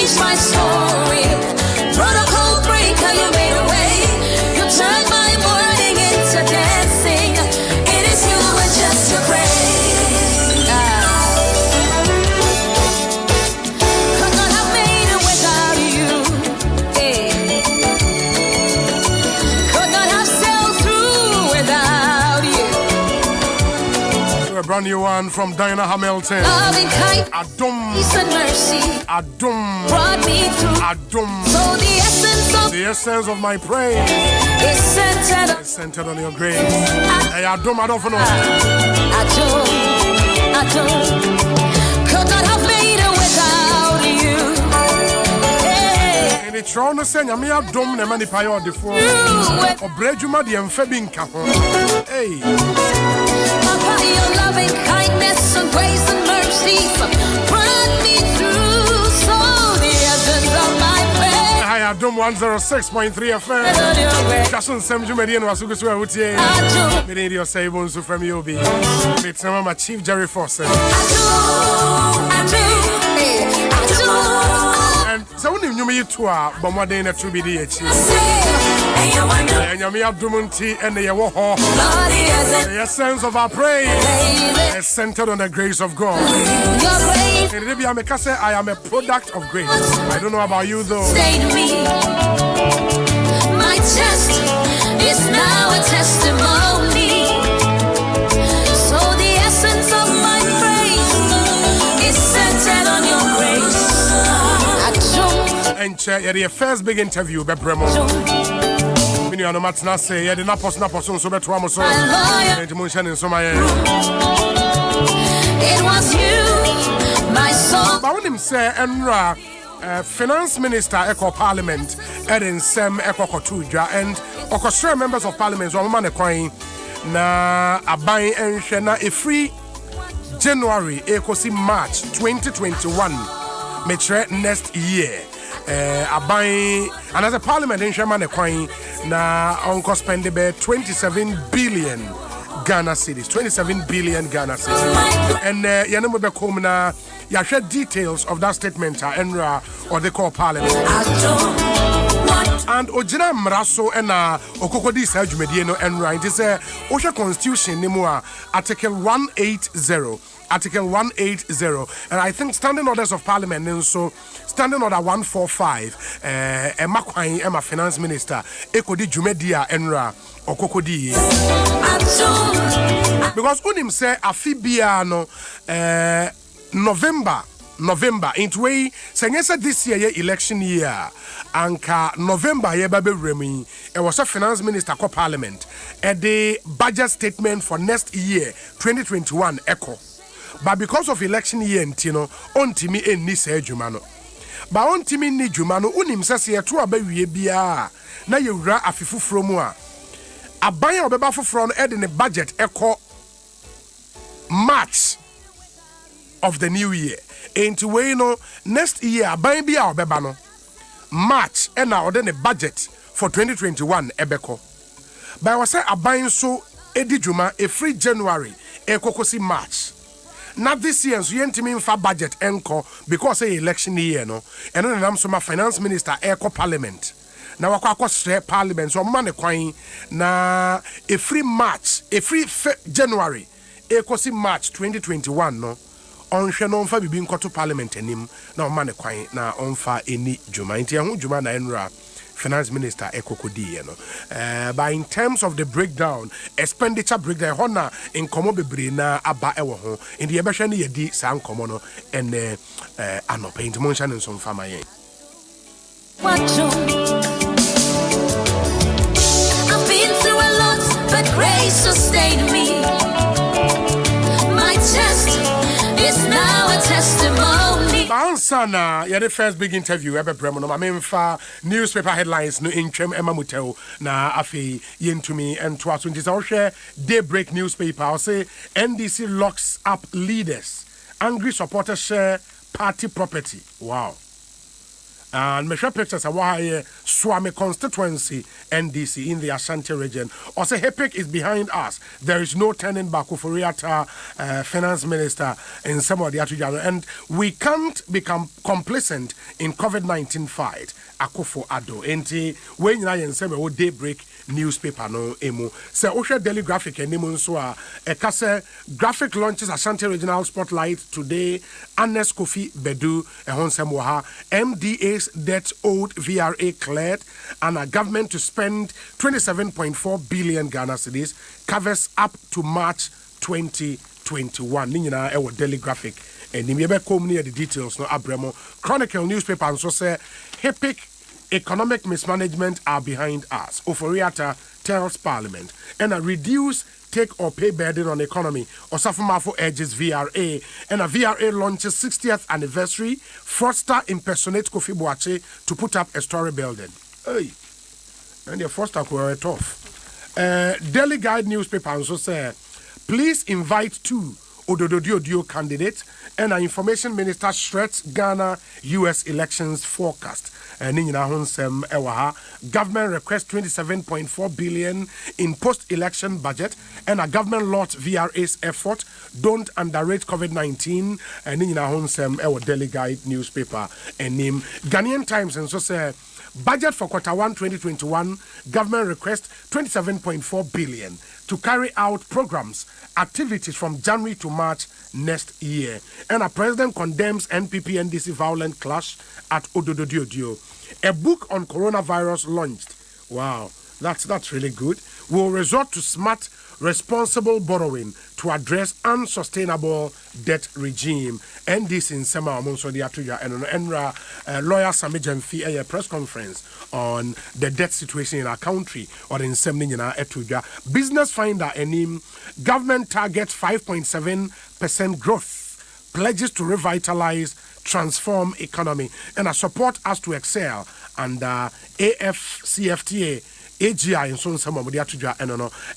changed my story. Protocol breaker, you made a way. You turned my mourning into dancing. It is you and just your grace. Could not have made it without you. Could not have sailed through without you. A brand new one from Diana Hamilton. Loving kindness Adum. and mercy Adum. brought me through. Adum. So The essence of my praise is is centered on your grace. Hey, Adum, I don't know. Could not have made it without you. Hey. And it's wrong to say, I'm here, Adum, the money pay all the phone. Or Brejuma, the Amphibin Capo. Hey. Papa, your loving kindness and grace and mercy brought me through. So the essence of my praise. Hi, Adum 106.3 FM. Jason Semju Median was super swear with you. Many of say bones from you be. It's my Chief Jerry Fawcett. And so when you meet to a Bomadena to be the and Yami Abdumunti and the Yawaho. The essence of our praise is centered on the grace of God. And maybe I say I am a product of grace. I don't know about you though. My chest is now a testimony. So the essence of my praise is centered on your grace. And the first big interview, Bebremo. Many of the matna say, yeah, the Napos so better. And Munchen in Somaya. It was you, my soul. But when him say, Enra, Finance Minister, Eco Parliament, Eden Sem, Eco Kotuja, and orchestra members of Parliament, so man coin na abai and shena a free January, Ecosi March 2021, metre next year. Abai and as a Parliament in Sherman coin na uncle spend about 27 billion Ghana cedis, 27 billion Ghana cedis. And Yanamo Bekomna, ya share details of that statement, Enra, or they call Parliament. And Ojina Mraso and Okokodi Sajumediano Enra, it is a Osha Constitution, Nimua, Article 180. Article 180, and I think Standing Orders of Parliament, and so Standing Order 145, Emma Kwai, Emma Finance Minister, Ekodi Jumedia Enra, Okokodi. Because Unim say Afibiano, November, into way, saying this year, election year, Anka November, ye baby remi, it was a Finance Minister co Parliament, and the budget statement for next year, 2021, echo. But because of election year, Ntino, on Timmy and Nisa Jumano. But on Timmy ni Jumano, unim says here to a baby bia. Now you ra a fifu from moi. A buyer of a from Ed in a budget echo March of the new year. Into way no next year, buy be our bebano. March and now then a budget for 2021 ebeko. But I was say a buying so Edi Juma a free January, a kokosi March. Not this year, so you ain't mean for budget encore because election year, no. And then I'm my finance minister, Eco Parliament. Now I straight Parliament, so money coin na a free March, a free January, Eco March 2021, no. On Shannon for being to Parliament and him, now money coin na on fa any Juma, Juma na Enra. Finance Minister Eko Kodi, but in terms of the breakdown, expenditure breakdown, Hona in Komo Bebre na Aba Ewo in the Ebeshani Yedi San Komono and Ano Paint Motion and some Famaye. I've been through a lot, but grace sustained me. My chest is now a testimony. Bansana, yeah, the first big interview ever Bremono. I mean, for newspaper headlines, no inchem Emma Mutel, na afi yin to me and twas when I'll share Daybreak newspaper. I'll say NDC locks up leaders. Angry supporters share party property. Wow. And Mesha pictures of why Swami constituency NDC in the Ashanti region. Also, HEPIC is behind us. There is no turning back. Uforiata, finance minister, in some of the Atujano. And we can't become complacent in COVID-19 fight. Akufo Addo. Enti, when you are say we daybreak newspaper no emu. Se Osha Daily Graphic and Nimun Soa. Ekase graphic launches Ashanti Regional Spotlight today. Anes Kofi Bedu, Ehonsemwaha, MDA's debt owed VRA cleared, and a government to spend 27.4 billion Ghana cedis covers up to March 2021. Nina Ewo Daily Graphic. And Nimebe come near the details no Abremo. Chronicle newspaper and so say HEPIC economic mismanagement are behind us. Oforiata tells Parliament. And a reduce take or pay burden on economy. Osafumafo urges VRA. And a VRA launches 60th anniversary. Foster impersonates Kofi Boache to put up a story building. Hey. And the Foster were tough. Daily Guide newspaper also say, please invite two Odododio candidates, and our information minister shreds Ghana US elections forecast. Government requests 27.4 billion in post-election budget, and a government lauds VRA's effort. Don't underrate COVID-19. And Daily Guide newspaper and name Ghanaian Times and so say. Budget for Q1 2021, government requests 27.4 billion to carry out programs, activities from January to March next year. And a president condemns NPP NDC violent clash at Odododio. A book on coronavirus launched. Wow, that's really good. Will resort to smart, responsible borrowing to address unsustainable debt regime. And this in Sema Amonso the Atuja and Enra lawyer Sami Jemfi a press conference on the debt situation in our country or in Semnina Etuja. Business Finder and government targets 5.7% growth, pledges to revitalize, transform economy, and support us to excel. And AFCFTA, AGI, and so on, some of the Atuja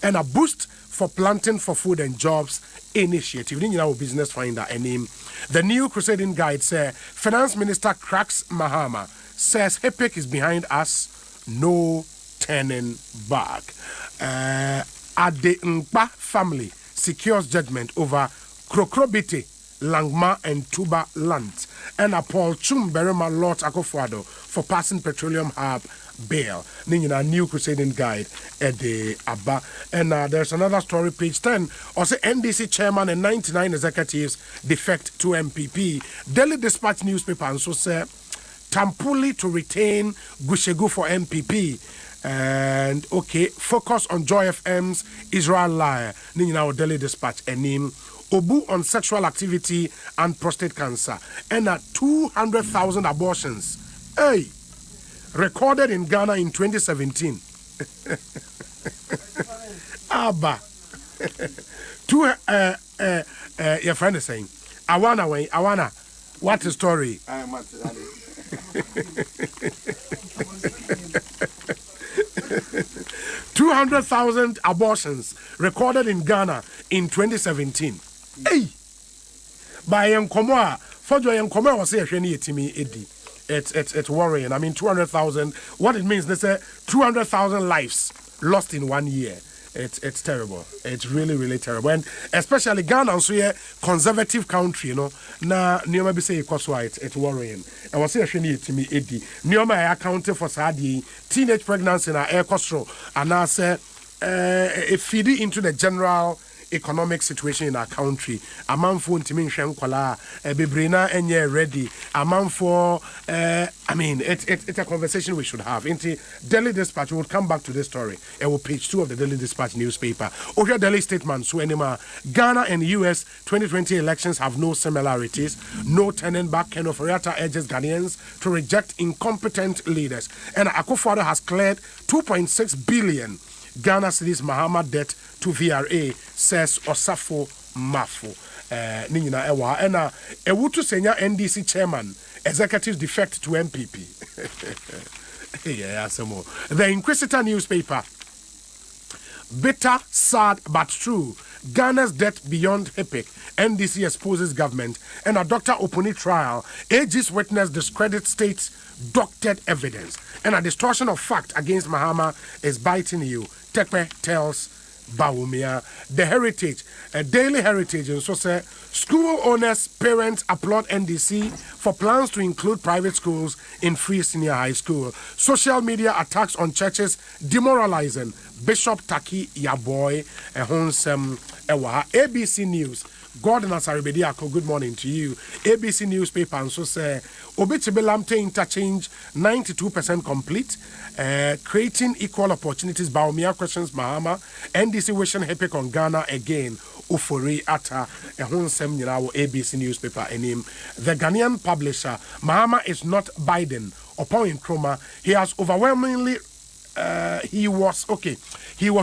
and a boost for planting for food and jobs initiative. Business Finder and name. The new Crusading Guide says Finance Minister cracks Mahama, says HEPIC is behind us, no turning back. Ade Nkpa family secures judgment over Krokrobite, Langma and Tuba land. And a Paul Chum Berema Lord Akufo-Addo for passing petroleum hub bail. Nina new Crusading Guide at the Abba. And there's another story, page 10. Also, NDC chairman and 99 executives defect to MPP. Daily Dispatch newspaper and so say Tampuli to retain Gushegu for MPP. And okay, focus on Joy FM's Israel Liar. Nina Daily Dispatch and name. Obu on sexual activity and prostate cancer. And 200,000 abortions. Hey! Recorded in Ghana in 2017. Abba. Your friend is saying, Awana, what a story. 200,000 abortions recorded in Ghana in 2017. Hey! By Yankomoa, for Yankomoa was saying, it's worrying. I mean, 200,000. What it means, they say 200,000 lives lost in 1 year. It's terrible. It's really, really terrible. And especially Ghana, so yeah, conservative country, you know. Na nioma be say it's worrying. I was saying to me, Eddie. Nioma I accounted for Sadi teenage pregnancy in our air costro, and I say it feed into the general economic situation in our country. A man for intimation kola, bebrina enye ready. A man for I mean it's a conversation we should have. Into Daily Dispatch, we will come back to this story. It will page 2 of the Daily Dispatch newspaper. Oja Daily Statement, so anima Ghana and US 2020 elections have no similarities. No turning back. Ken Oforiatta urges Ghanaians to reject incompetent leaders. And Akufo-Addo has cleared 2.6 billion Ghana cedis Mahama debt to VRA, says Osafo Mafo. Nina Ewa. And Ewutu Senya NDC chairman, executives defect to MPP. Yeah, some more. The Inquisitor newspaper. Bitter, sad, but true. Ghana's debt beyond HIPIC, NDC exposes government, and a Dr. Opuni trial, AG's witness discredit state's doctored evidence, and a distortion of fact against Mahama is biting you. Tekpe tells Bawumia. The Heritage, a Daily Heritage, and so say school owners, parents applaud NDC for plans to include private schools in free senior high school. Social media attacks on churches demoralizing. Bishop Taki Yaboy Ehonsem Ewa. ABC News. Gordon Asaribediako, good morning to you. ABC newspaper and so say Obitibelamte interchange 92% complete. Creating equal opportunities. Baumia questions Mahama. NDC wishing HIPIC on Ghana again. Ufori Ata Ehonsem Nirawo ABC newspaper and him. The Ghanaian publisher Mahama is not Biden. Upon Nkrumah, he has overwhelmingly he was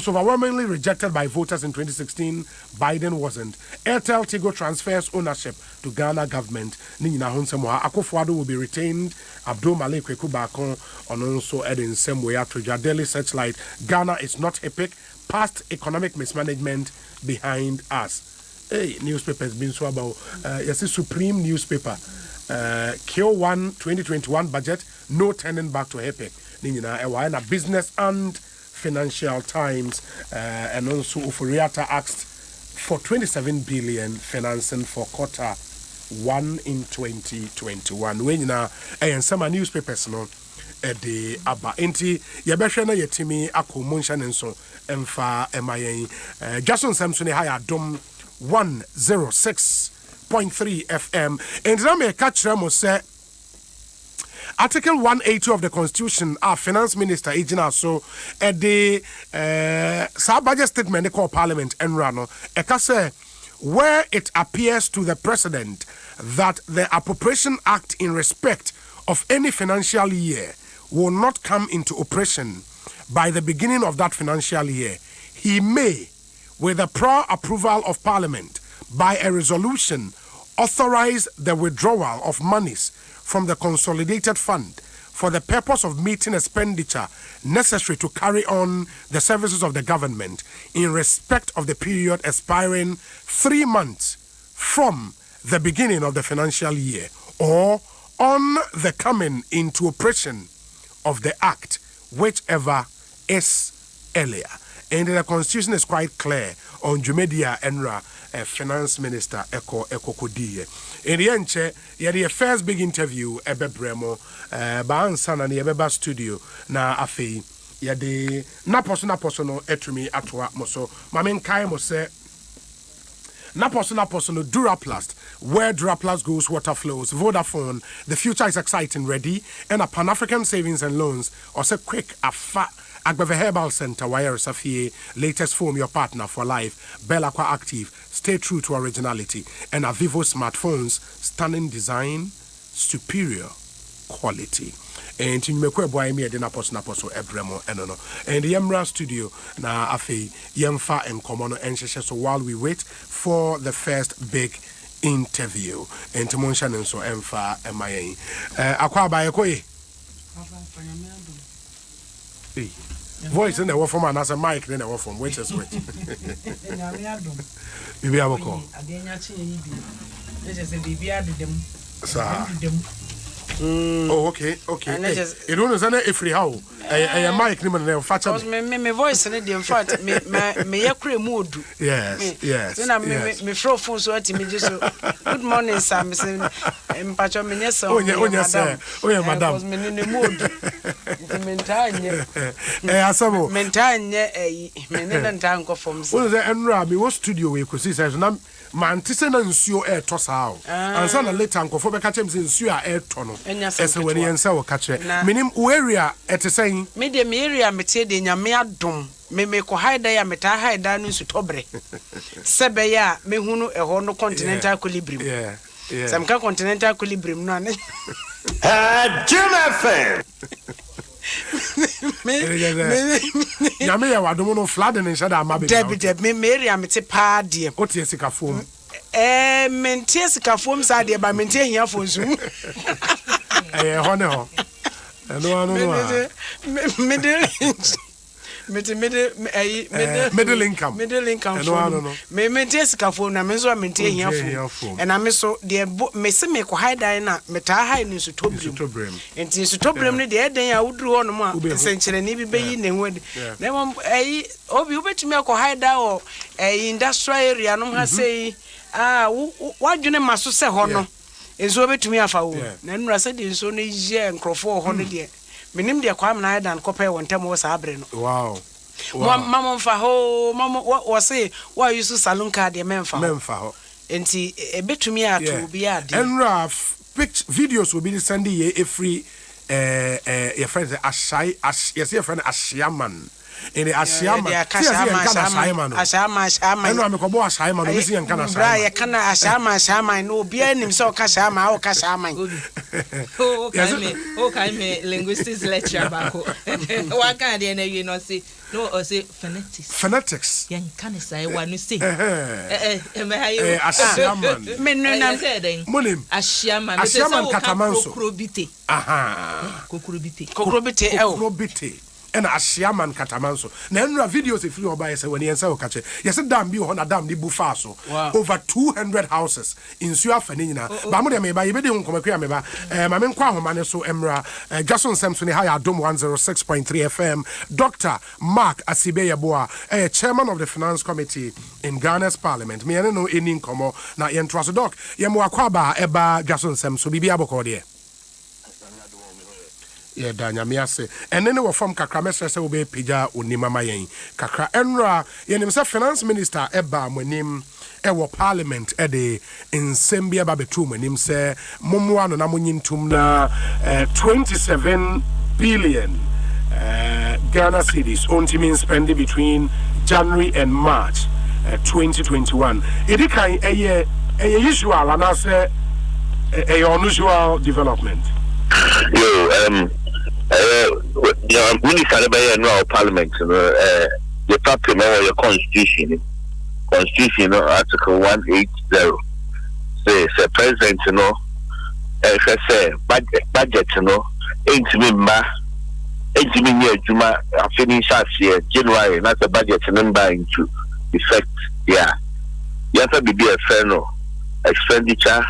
overwhelmingly rejected by voters in 2016. Biden wasn't. Airtel Tigo transfers ownership to Ghana government. Nina Honsemoa Akufo-Addo will be retained. Abdul Malik Kweku Bakon on also adding same way to Daily Searchlight. Ghana is not HIPIC. Past economic mismanagement behind us. Hey, newspapers been so about yes, Supreme newspaper. Q1 2021 budget, no turning back to HIPIC. Nina Business and Financial Times and also Ufuriata asked for 27 billion financing for quarter 1 in 2021. When and some newspapers no the aba enti yebehwe na yetimi akomunhya nenso emfa emayen Jason Samson ha Adom 106.3 FM and na me catch them say Article 180 of the Constitution, our Finance Minister, Ejina, so at the budget statement, they call Parliament and Rano, say where it appears to the President that the Appropriation Act in respect of any financial year will not come into operation by the beginning of that financial year, he may, with the prior approval of Parliament, by a resolution, authorize the withdrawal of monies from the consolidated fund for the purpose of meeting expenditure necessary to carry on the services of the government in respect of the period expiring 3 months from the beginning of the financial year or on the coming into operation of the act, whichever is earlier. And the Constitution is quite clear on Jumedia Enra, Finance Minister Eko Kodie. In the end, the first big interview ebe Bremo, Baansan and Yabeba studio na afi yade naposo no etumi atwa moso. Mamen kai mo se naposo no Duraplast. Where Duraplast goes, water flows. Vodafone, the future is exciting, ready. And a Pan-African Savings and Loans, or say quick afa. Agbeve Herbal Center, Wire Safie, latest form your partner for life. Bellaqua Active, stay true to originality. And Avivo smartphones, stunning design, superior quality. And in Mekwe me na poso Ebremo enono. And the Emra studio na afi yemfa and komono ensheshe. So while we wait for the first big interview, and Timonshan and so emfa emaye. Akwa ba ekoye. Voice in the war from another mic, then I war from which is which. Bibi Aboko. Oh, okay. You don't know if free how a mic name factor. Me voice in the front, me mood. Yes. Then I me throw phone so at me just good morning, Sam. In Pacho Minesa. Oh, yeah, madam. Me in the mood. Mentanya. Asamo. Mentanya, men tango from. What is the Enra? Me was studio we could see says man tise na nsuo e to saa ansa na later nkofo be ka chem se nsuo a e to no ese wani ensa wo ka kire minim area etesen me de me area mete de nyame adom me ko haida ya meta haida no nsu tobre sebe ya me hunu eho no continental equilibrium sam ka continental equilibrium no ane Jim FM Yame ya wadom no flood in shada amabe Deb me area mete pa de otie sikafom mentie sikafom sa de ba mentie hia fonsu ho ne ho no me de middle income. phone. Me sika phone na me so maintain here phone. And I me so the me se me ko high dan na me ta high ni so tobrem. Enti so tobrem ne de den ya wuduru ho no ma senkyere ni bi beyi ne ho na mo obi ubetumi ko high dan o industrial area no ha sei wadwene maso se ho no enso obetumi afa wo na nura se de enso no ye nkrofo ho no de menim de kwa amna dan kopɛ wontem wo sa abre no wow mama mfa ho mama wo say wa use salon card de memfa ho enti ebetumi ato bi ade enra picture videos will be sending ye every your friends ashai yes your friend ashiaman in the ashiaman ashama eno amekobo ashama no bisi yanka na ashama bra ye kana ashama no obi anim se o ka ashama o ka ashama okay me linguistics lecture back one kind dey na you know say no or say phonetics yanka na sai wa no say me hayo ashama me no na monim ashama katamanso kokrobite and Ashiaman Katamanso. Now, videos if you are by when you say, yes, a dam be on a dam, the Bufaso. Over 200 houses in Suafenina. Bamuda may buy a video on Comacameba, Mamen Quaman, so Emra, Jason Sampson, High Dome 106.3 FM, Dr. Mark Asibeya Boa, chairman of the Finance Committee in Ghana's Parliament. Me, I don't know any income, now, Yen Trasodok, Yamuakwaba, Eba, Jason Sampson, Bibi Abocordie. Yeah, Danya Miase. And then we from Kakra Mestre will be Pija Unima Mayen. Kakra Enra, Yenim Finance Minister Eba Mwenim Ewa Parliament Ede in Sembia Babetum Mwenim se Mumwano Namunyin Tumna 27 billion Ghana cedis only means spending between January and March 2021. It is a usual and I say a unusual development. Minister of the Parliament, the party your constitution, Article 180 says the president, budget, Juma finish year January, not the budget number into effect. Yeah, you have to be a friend expenditure,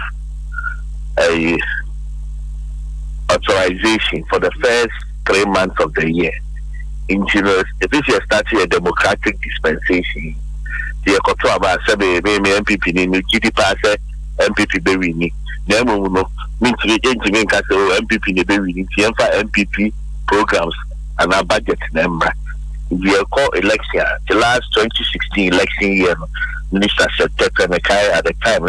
authorization for the first 3 months of the year. In general, this year starting a democratic dispensation. The Equator about 7 MPP in GD pass MPP Bewini. Nemo means to make us MPP in the Bewini, MPP programs and our budget number. We call election, the last 2016 election year, Minister said at the time,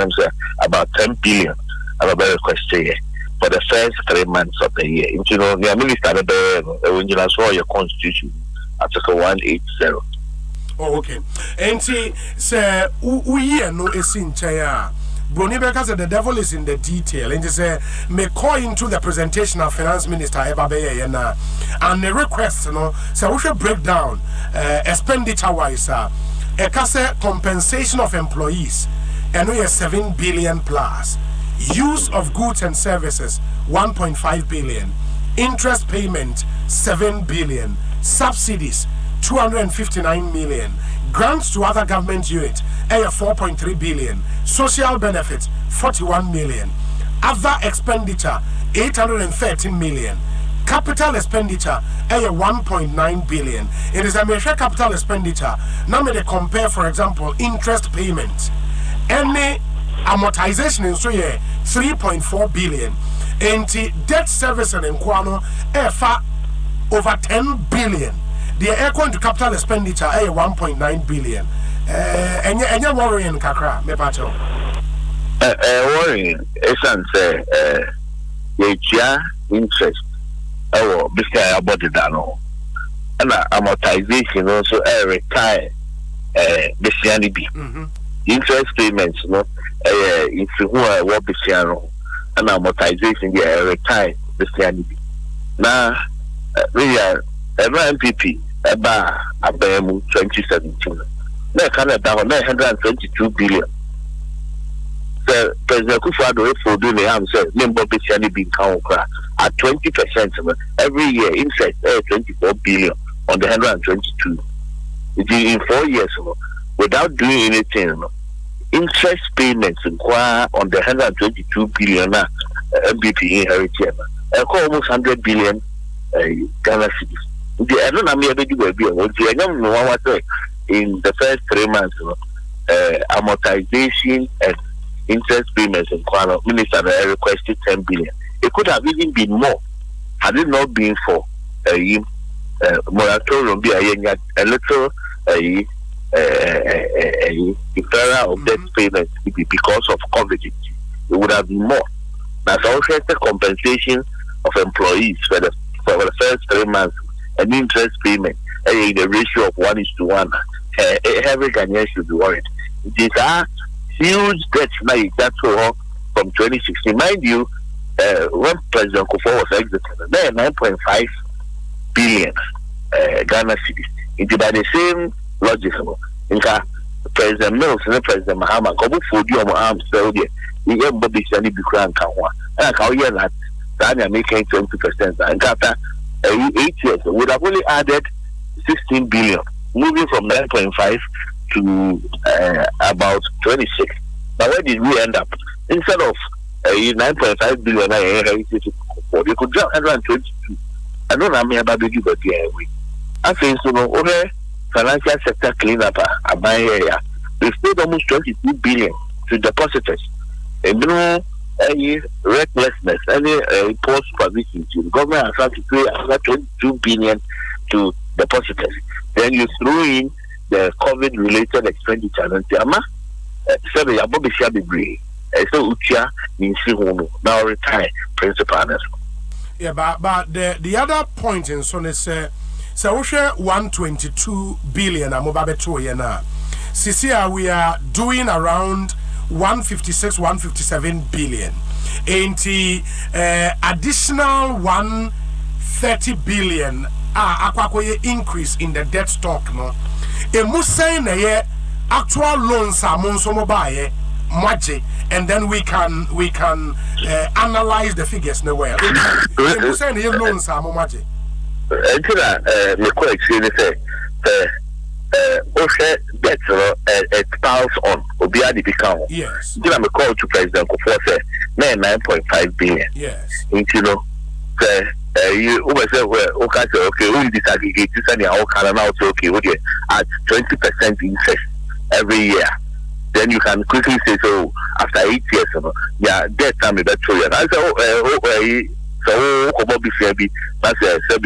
about 10 billion. I have a better question here. For the first 3 months of the year. You know, the minister when you saw your constitution, Article 180. Oh, okay. And see, sir, we no is in Chaya. Brunibeka said the devil is in the detail. And they say, may call into the presentation of Finance Minister Ebabeye and the request, so we should break down expenditure wise, a compensation of employees, and we are 7 billion plus. Use of goods and services 1.5 billion, interest payment 7 billion, subsidies 259 million, grants to other government units 4.3 billion, social benefits 41 million, other expenditure 813 million, capital expenditure 1.9 billion. It is a major capital expenditure. Now may they compare, for example, interest payments. Any amortization in so yeah 3.4 billion, and debt service and inquano over 10 billion. The air going to capital expenditure 1.9 billion. And you're worrying, Kakra, me pacho. Worrying, essence, interest. Oh, because about the dano, and amortization also retire. Besiani interest payments, if you are what Besiano and amortization, they retire Besiani. Now, we are MPP about 2017. Now, Canada 922 billion. So, President Kufuor for doing the answer, member Besiani being count at 20% every year, interest 24 billion on the 122. In 4 years, without doing anything, interest payments on the 122 billion MPP inherited, almost 100 billion Ghana cedis. I don't know in the first 3 months, amortization and interest payments in Kwano, Minister requested 10 billion. It could have even been more had it not been for moratorium, be a little deferral of debt payments because of COVID. It would have been more. That's also the compensation of employees for the first 3 months, an interest payment in the ratio of 1:1. Every Ghanaian should be worried. These are huge debts now that's from 2016. Mind you, when President Kufuor was exited, there are 9.5 billion Ghana cedis. It's by the same logic. In fact, President Mills and President Mahama come for the arms so there. You have Bobby Shani Bikran Kawa. And how you that Ghana making 20%. And after 8 years, would have only added 16 billion, moving from 9.5 to about 26. Now, where did we end up? Instead of 9.5 billion, they could jump 122. I don't know how many about the but I think so. Okay, financial sector cleanup. We've paid almost 22 billion to depositors. And any recklessness, any poor supervision, the government has had to pay another 22 billion to depositors. Then you throw in the COVID-related expenditure and so the Bobby Shabi so Ucha means now retire principal. Yeah, but the other point in so is so we share 122 billion amobabeto yena. Sisia we are doing around 157 billion. Additional 130 billion akwakoye increase in the debt stock no. E musay na ye actual loans are monsomo baye maje, and then we can analyze the figures no well. E musay na ye loans are maje. Me quite say debt expires on Obia the become. Yes. Then I'm a call to President Kufuor say 9.5 billion. Yes. You know, you always say okay, we disaggregate this and all can now say okay, at 20% interest every year. Then you can quickly say so after 8 years, yeah, debt time is better. And I say so come be fair be that's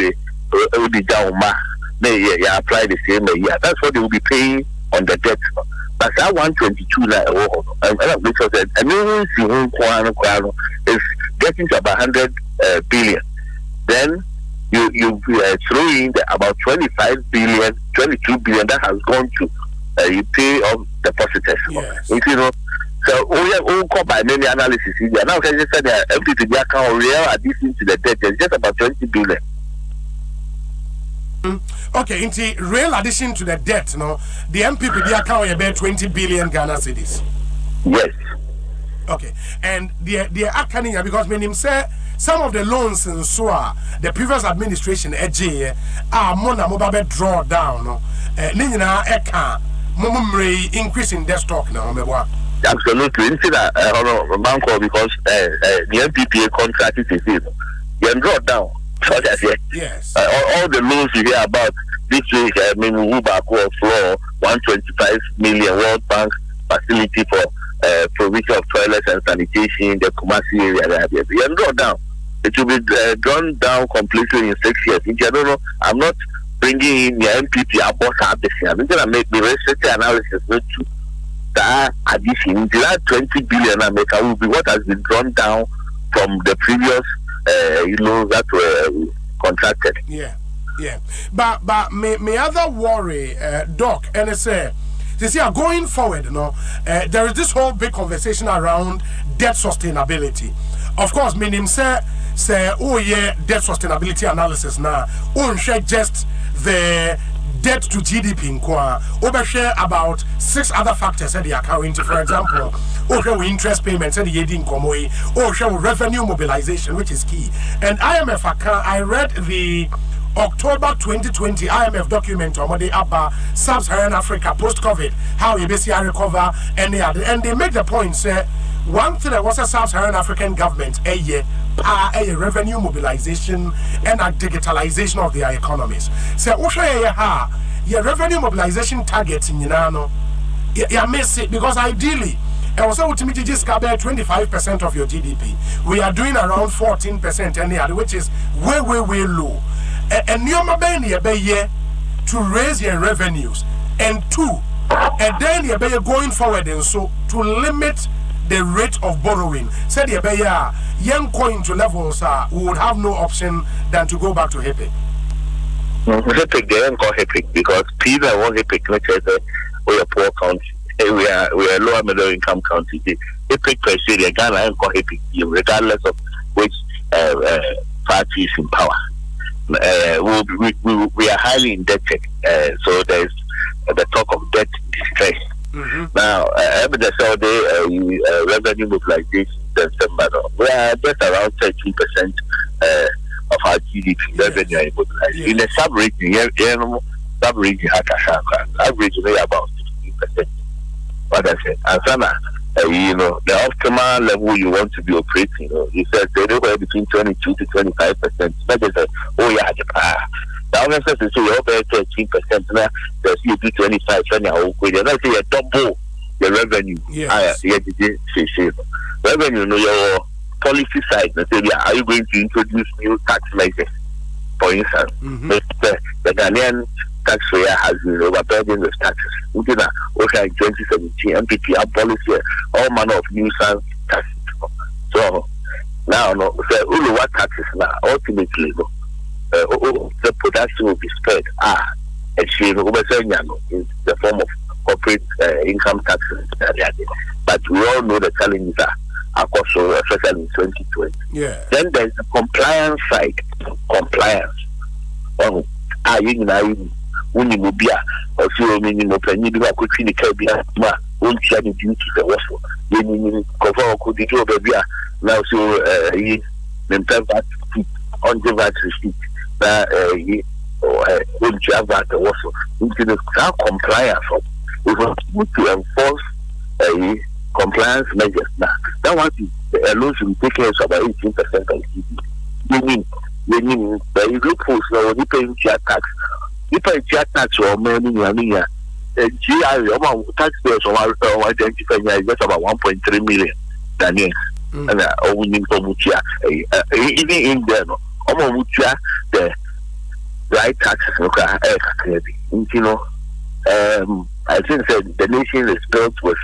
be down ma. They apply the same year. That's what they will be paying on the debt. But that 122 is getting to about 100 billion. Then you throw in about 25 billion, 22 billion that has gone to you pay off depositors. Yes. You know, so we call by many analysis in there. Now can you say that everything they account real addition to the debt is just about 20 billion. Okay, into real addition to the debt, no, the MPP the account about 20 billion Ghana cedis. Yes. Okay, and the account because when him say some of the loans and so the previous administration mona mobabe draw down, no, nina eka momumre increase in debt stock now, mebwa. Absolutely, into that bank because the MPPA contract is you draw down. Yes. All the loans you hear about this week, we move back floor 125 million World Bank facility for provision of toilets and sanitation in the Kumasi area. You draw down. It will be drawn down completely in 6 years. I don't know. I'm not bringing in the MPP about this year. I'm going to make the research analysis not to that addition. That 20 billion America will be what has been drawn down from the previous that were contracted. Yeah. But my other worry, Doc, and it's going forward, there is this whole big conversation around debt sustainability. Of course, meaning say debt sustainability analysis now. Share just the debt to GDP in Kwa. Overshare about 6 other factors that they are account into. For example, interest payments and the yedin komoy, revenue mobilization, which is key. And IMF account, I read the October 2020 IMF document on the ABBA Sub-Saharan Africa post-COVID, how you basically recover any other. And they make the point, say, one thing that was a Sub-Saharan African government, a revenue mobilization and a digitalization of their economies. So, your revenue mobilization targets in Yinano, you miss it because ideally, and also ultimately just cover 25% of your GDP. We are doing around 14% any other, which is way low. And new year to raise your revenues, and two, and then you're going forward and so to limit the rate of borrowing. Said you're young coin to levels we would have no option than to go back to HIPIC. HIPIC, they don't call HIPIC because people want HIPIC, let's say, we are poor country. We are lower middle income country. HIPIC per se, the Ghana ain't called HIPIC, regardless of which party is in power. We are highly indebted, so there's the talk of debt distress. Now, evidence all the revenue mobilization December, we are just around 13% of our GDP revenue mobilized. In the sub-region, average is about 16%. What I said, and Sana, the optimal level you want to be operating, you said anywhere between 22 to 25%. That is the power. The other says you're over 13% now, there's you do 25, let's say you double the revenue. Yes. Revenue, your policy side, are you going to introduce new tax measures? For instance, the Ghanaian tax rate has been overburdened with taxes. In 2017, MPP abolished all manner of nuisance taxes. So now, what taxes now? Ultimately, the production will be spread. In the form of corporate income taxes. But we all know the challenges are also, especially in 2020. Yeah. Then there's the compliance side. Compliance. When you be a minimum penny, you could see the Caribbean, won't see any duty to the West. You cover could be over now, so on the VAT receipt that won't have that also. Into the compliance, we want to enforce compliance measures now. That one is the loans will take care of about 18% of GDP. You mean the loopholes now, you pay tax. You pay tax or money, GI, taxpayers identify just about 1.3 million Ghanaians. And even in there, the right taxes, I think that the nation is built with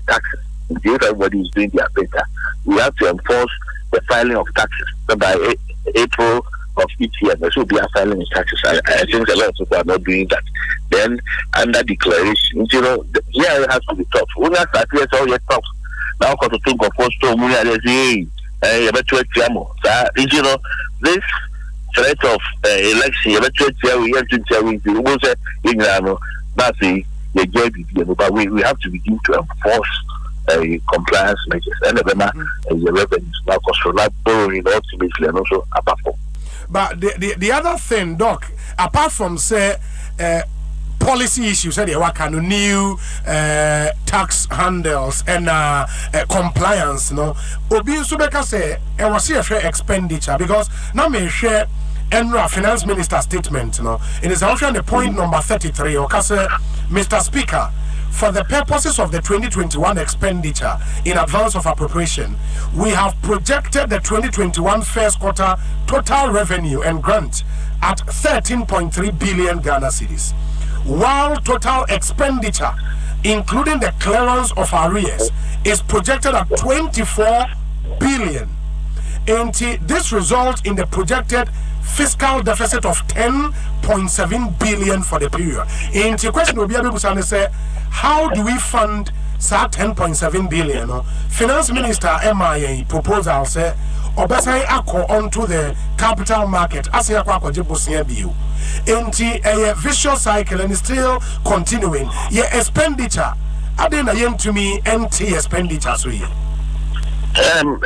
taxes. If everybody is doing their better, we have to enforce the filing of taxes. So by April of each year, there should be a filing of taxes. I think a lot of people are not doing that. Then, under declaration, here it has to be tough. When I start here, it's all yet tough. Now, because to think of first time, we are saying, this threat of election, but we have to begin to enforce compliance measures and the revenues now control borrowing ultimately and also apart from. But the other thing, Doc, apart from say policy issues, say there were new tax handles and compliance, Obi Subeka say it was here expenditure because now me share Enra Finance Minister statement, it is also on the point number 33, Mr. Speaker, for the purposes of the 2021 expenditure in advance of appropriation, we have projected the 2021 first quarter total revenue and grant at 13.3 billion Ghana cedis, while total expenditure, including the clearance of arrears, is projected at 24 billion. And this results in the projected fiscal deficit of 10.7 billion for the period. And the question will be able to say, how do we fund 10.7 billion? Finance Minister MIA proposal say, Obasai Ako onto the capital market as a a vicious cycle and still continuing. Your expenditure, I didn't to me NT expenditure so here. In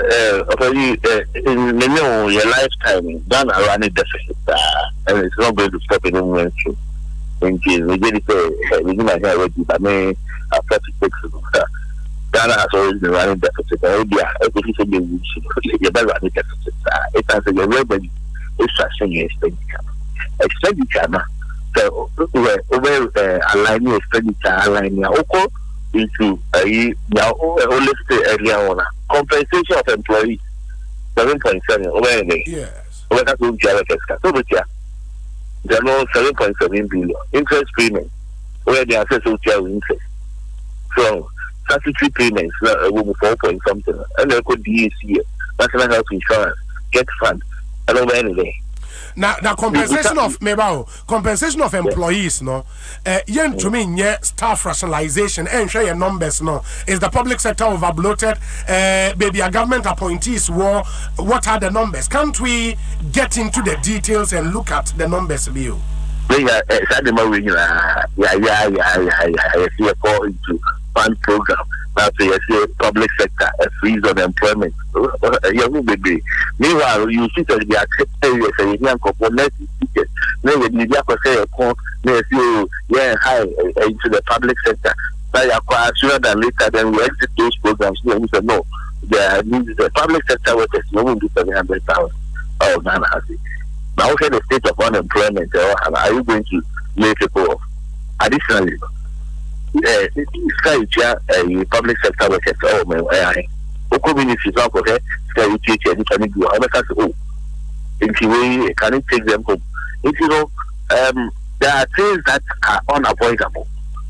your lifetime, done a running deficit. and it's not going to stop anyone soon. In case we get it, we didn't have already, but me after 6 months. Ghana has always been running deficit. Everything said you better run deficit. It has a revenue. It's such expenditure now. So over aligning expenditure, aligning into now only earlier on compensation of employees 7.7 over again. Yes. Over that will be a so but yeah, there are no 7.7 billion interest payments where they are assessed with interest. So statutory payments will be 4 point something, and they could DAC, National Health Insurance, Get Fund, and over anyway. Now compensation of compensation of employees no yen to me staff rationalization and share your numbers no is the public sector overbloated maybe a government appointees what are the numbers? Can't we get into the details and look at the numbers view? Yeah, see a call into fund program. Now, so you see public sector, a freeze on employment. Meanwhile, you see that they are a young component ticket. Then you say a call, high into the public sector. Now, you are sooner than later, then we exit those programs. We say, no, the public sector workers, no one do 700,000. Oh, Ghana has it. Now, okay, the state of unemployment, are you going to make it go? Additionally, public sector workers, oh, my, community is not okay, can you do? How much can it take them home? If you know, there are things that are unavoidable.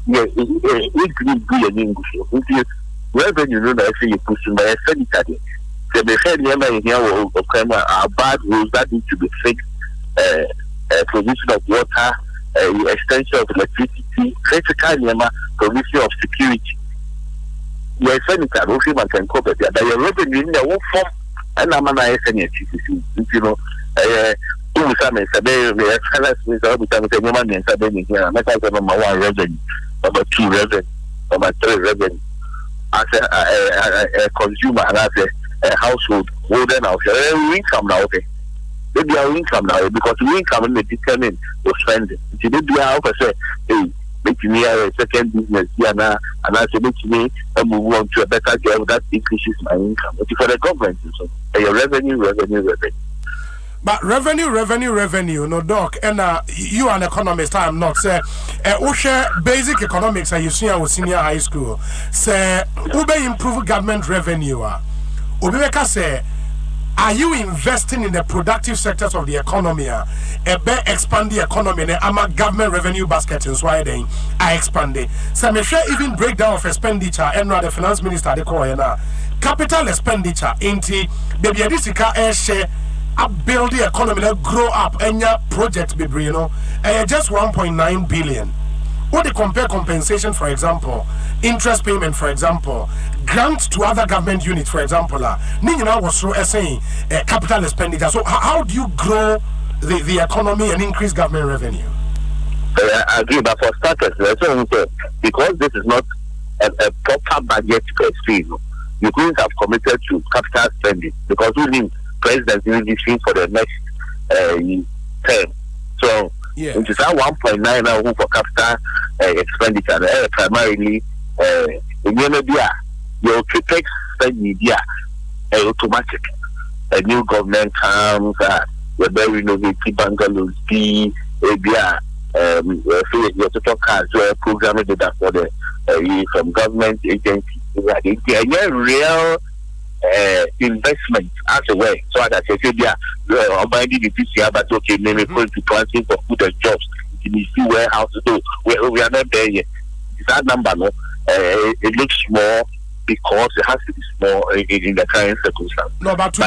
Yeah, it could be an English. If you, wherever you know that you push in by a sanitary, the behavior here are bad rules that need to be fixed. Provision of water, extension of electricity, critical provision of security. Your senator, man can cover that. But your revenue in the form, and I'm an you know, some is a very number 1 revenue, number 2 revenue, number 3 revenue. As a consumer, and as a household, holding out your income now, okay. Maybe our income now because we income may determine the spending. Maybe I say, hey, make me a second business here and I say make me move on to a better job that increases my income. But for the government, so revenue. But revenue, no doc. And you are an economist, I am not. Say, share basic economics and you see our senior high school. Say, Ube improve government revenue. Ubeka say, are you investing in the productive sectors of the economy? Expand the economy. I'm a government revenue basket in Sweden. I expand it. So me share even breakdown of expenditure. And the finance minister they call now capital expenditure. Into baby adisika share build the economy, grow up. And your project be just 1.9 billion. What they compare compensation, for example, interest payment, for example, grant to other government units, for example, Nina was saying capital expenditure. So how do you grow the economy and increase government revenue? I agree, but for starters, because this is not a proper budget per se, you couldn't have committed to capital spending because we need president in this thing for the next term. So it is at 1.9 now for capital expenditure, primarily your pretext spending automatic. A new government comes, the very innovative bungalows, your total cards programming data for the from government agencies. Real investment as a way. So as I said, I'm buying this year, but okay, maybe going to translate for food and jobs. You see warehouses, we are not there yet. That number, no, it looks small because it has to be small in the current circumstance. No, but to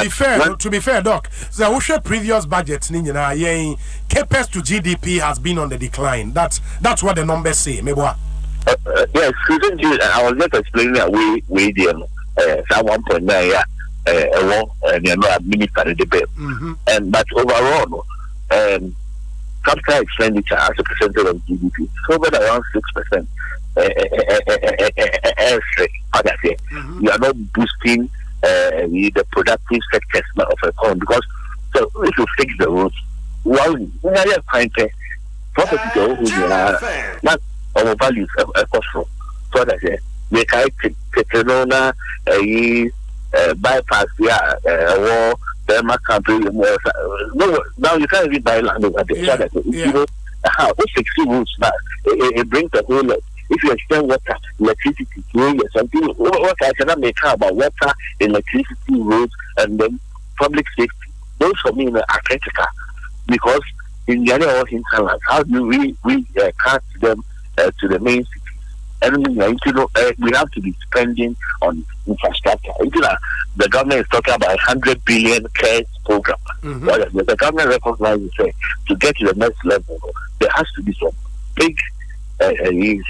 be fair, Doc, the previous budgets, CapEx to GDP has been on the decline. That's what the numbers say. Yes, I was just explaining that way there. 1.9, and you know, administer the debate. And but overall, capital expenditure as a percentage of GDP is over around 6%. You are not boosting the productive sectors of economy because so if you fix the roads, Well, we are fine. Property go who are not our values a cost. So that we can take on bypass war. The country no, now you can't even buy land over there. So that you know how 60 roots now it brings the whole lot. If you extend water, electricity, something what I cannot make about water, electricity, roads, and then public safety. Those for me are critical because in the other hinterlands, how do we cut them to the main cities? And we have to be spending on infrastructure. The government is talking about 100 billion CARES program. The government recognizes to get to the next level, there has to be some big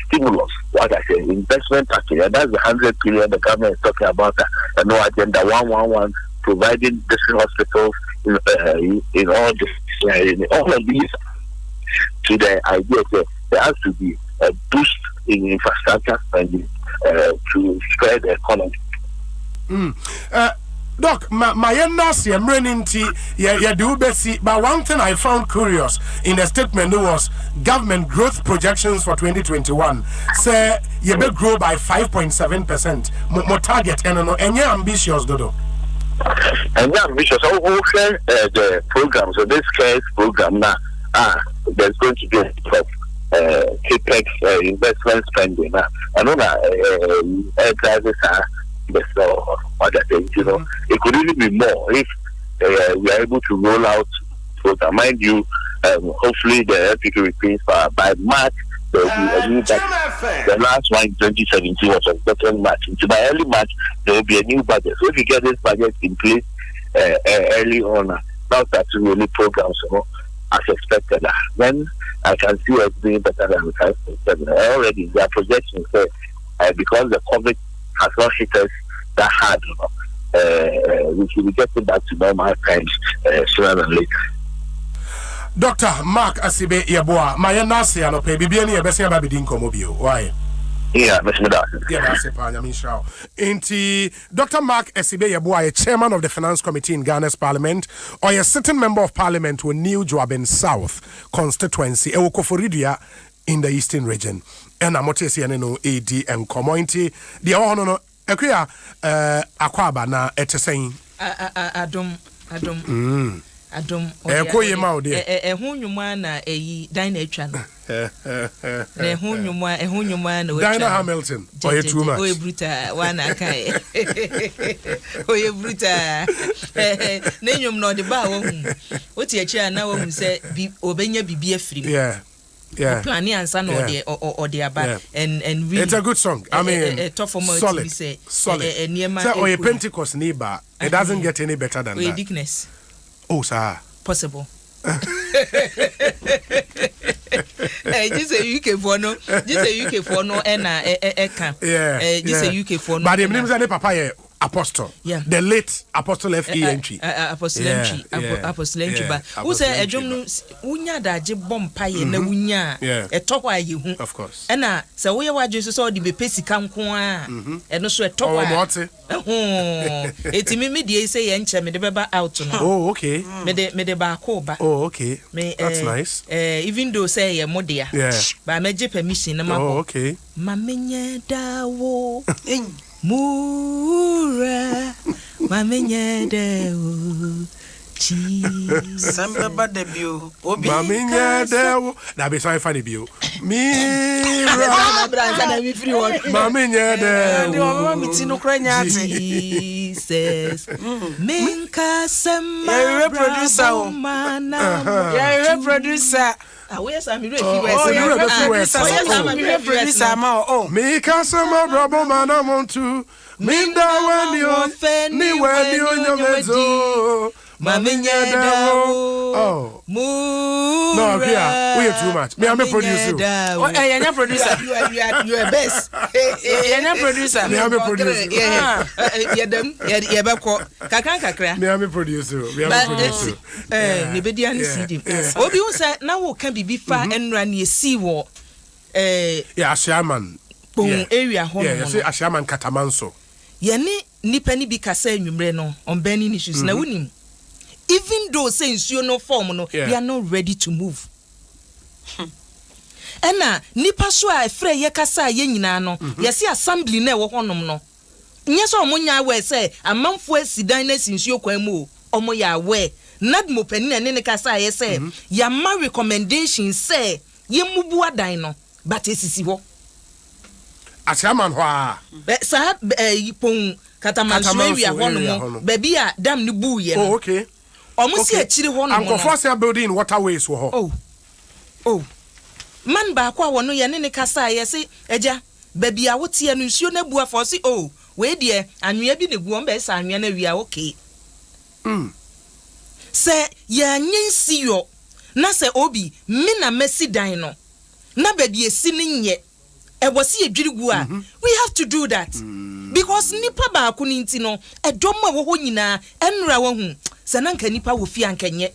stimulus, what I say, investment package, and that's the 100 billion the government is talking about. No agenda 111, providing different hospitals in all of these. To the idea that there has to be a boost in infrastructure spending to spread the economy. Doc, my nurse, you're running tea, you do best. But one thing I found curious in the statement was government growth projections for 2021. Say you will grow by 5.7%. More target, and you're ambitious, Dodo. And you're ambitious. The programs, so this CARES program now, there's going to be a capex investment spending. I know that air drivers are. So other things, it could even be more if we are able to roll out program. Mind you, hopefully the LPK repeats by March. There will be a new budget. The last one in 2017 was on 2nd March. So by early March, there will be a new budget. So if you get this budget in place early on, now start to really program as expected. Then I can see us doing better than 5.7. Already their projections say because the COVID has not hit us that hard, we should be getting back to normal times sooner than later. Dr. Mark Asibe Yeboah, my nurse, I know, baby, any best ever be doing comobio. Why? Yeah, Mr. Yeah, that's a pan. I mean, sure. Dr. Mark Asibe Yeboah, chairman of the Finance Committee in Ghana's Parliament, or a sitting member of Parliament with New Joabin South constituency, Ewokoforidia in the Eastern region. And I'm not saying AD and community. The honor, Akuya, Akwaba na eteseng. Adom. Ekoye ma ode. Ehun nwuma na eyi Dina etwa no. Ehun nwuma na Dina Hamilton. Oye too much. Oye bruta wana kai. Oye bruta. Na nwum no de ba wo hu. Oti achi na wo hu se obenya bibi afiri. Yeah. Planning and son or the about and really it's a good song. I mean, solid. So a Pentecost neighbor, it doesn't get any better than that. Ridiculous. Oh, sir. Possible. Just a UK for no, and just a UK for no. But the names are Papa Apostle. Yeah. The late Apostle F.E. Entry. Apostle Entry. But who say a John Unya da Jibom Pie na Unya? A top why you. Of course. And so we are just saw the Pesi Camcoa and also a top. It's me say and me the baba out. Oh, okay. Me the barco. Oh, okay. That's nice. Even though say a modia. Yeah. But me permission. Oh, okay. Mamenya dawo. Mura mamenye dewo chi samba badebio obi mamenye dewo na be so funny bio mira mamenye dewo miti no kranya ati Jesus minka sema ya producer o ya producer where's I'm ready producer ma oh me kasama brabo mana montu minda wenio ni wenio nyomezo mamenye dawo oh no we are too much me am a producer oh you're producer you are best you're producer me am a producer yeah them yeah be ko kakan kakra me am a producer me be dia ni CD obi won say na wo ka bibi fa enra na esi wo yeah Ashaman area ho yeah say Ashaman Katamanso ye ni nipa ni bi kasa anwumre no on burning issues na wunim even though say nsuo no form no they are not ready to move. Ena nipa so a efre ye kasa ye nyina no yesi assembly na ewo honom no nye so omonya we say amanfo asidan na sinsuo kwan mu omo ya we nad mo pani ne kasa ye say ya ma recommendation say ye mubu adan no but esisi ho Asiaman ho a sa yipon katamansuria honom ba bia dam ni bu ye no. Oh, okay. Omo si akiri honom no Ankofo say building waterways wo ho. Oh man ba kwa wono ye ne kasa ye se eja ba bia wote no nsuo na bu afo se we de anwea bi ne gu on be sa anwea na wia okay. Se ya nyensi yo na se obi me na mesi dan no na ba de esi ne nye e wosi edwirigu a we have to do that because nipa ba ko ni nti no edom a wo ho nyina enra wo hu se na nka nipa wo fi ankenye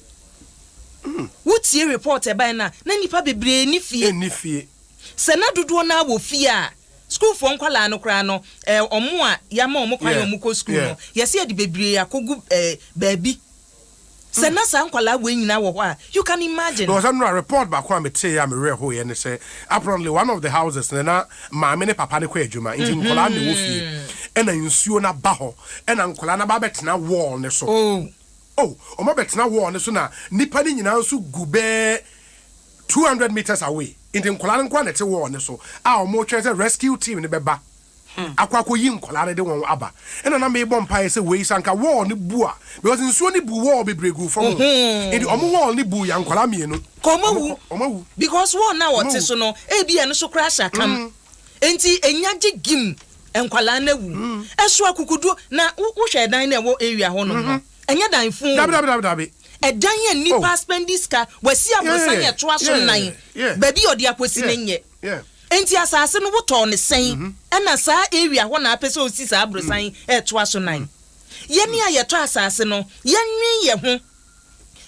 wotie report e ban na nipa bebre ni fie se na dodo na wo fi a school for nkwala no kra no omo a ya ma omo kwan omo ko school no yesi e de bebre akogu baabi se na sa nkwala wo nyina wo ho a you can imagine. There was a report back when me tell ya me re ho ye ne say apparently one of the houses na maame ne papa ne kwa adwuma nti nkwala ne wo fie e na nsuo na ba ho e na nkwala na ba betena wall ne so omo betena wall ne so na nipa ni nyina nso gube 200 meters away inti nkwala nkwa na te wall ne so a omo twa say rescue team ne beba akwako yi nkwala ne de won aba ena na me bom pae say we sanka wall ne bu a because nsuo ne bu wall bebregu from inti omo wall ne bu ya nkwala mienu komawu because wall na wote so no e bia no so crash akam enti enyaje gim nkwala na wu eso akukudu na wo hwe dan na wo area ho no enya dan fun dabi edan ye nipa spendiska wasi abrosan ye to aso nan baby odi akosi nenye enti asase no woto ne sen ena sa area ho na apese osi sa abrosan to aso nan ye ni aye to asase no ye nwi ye ho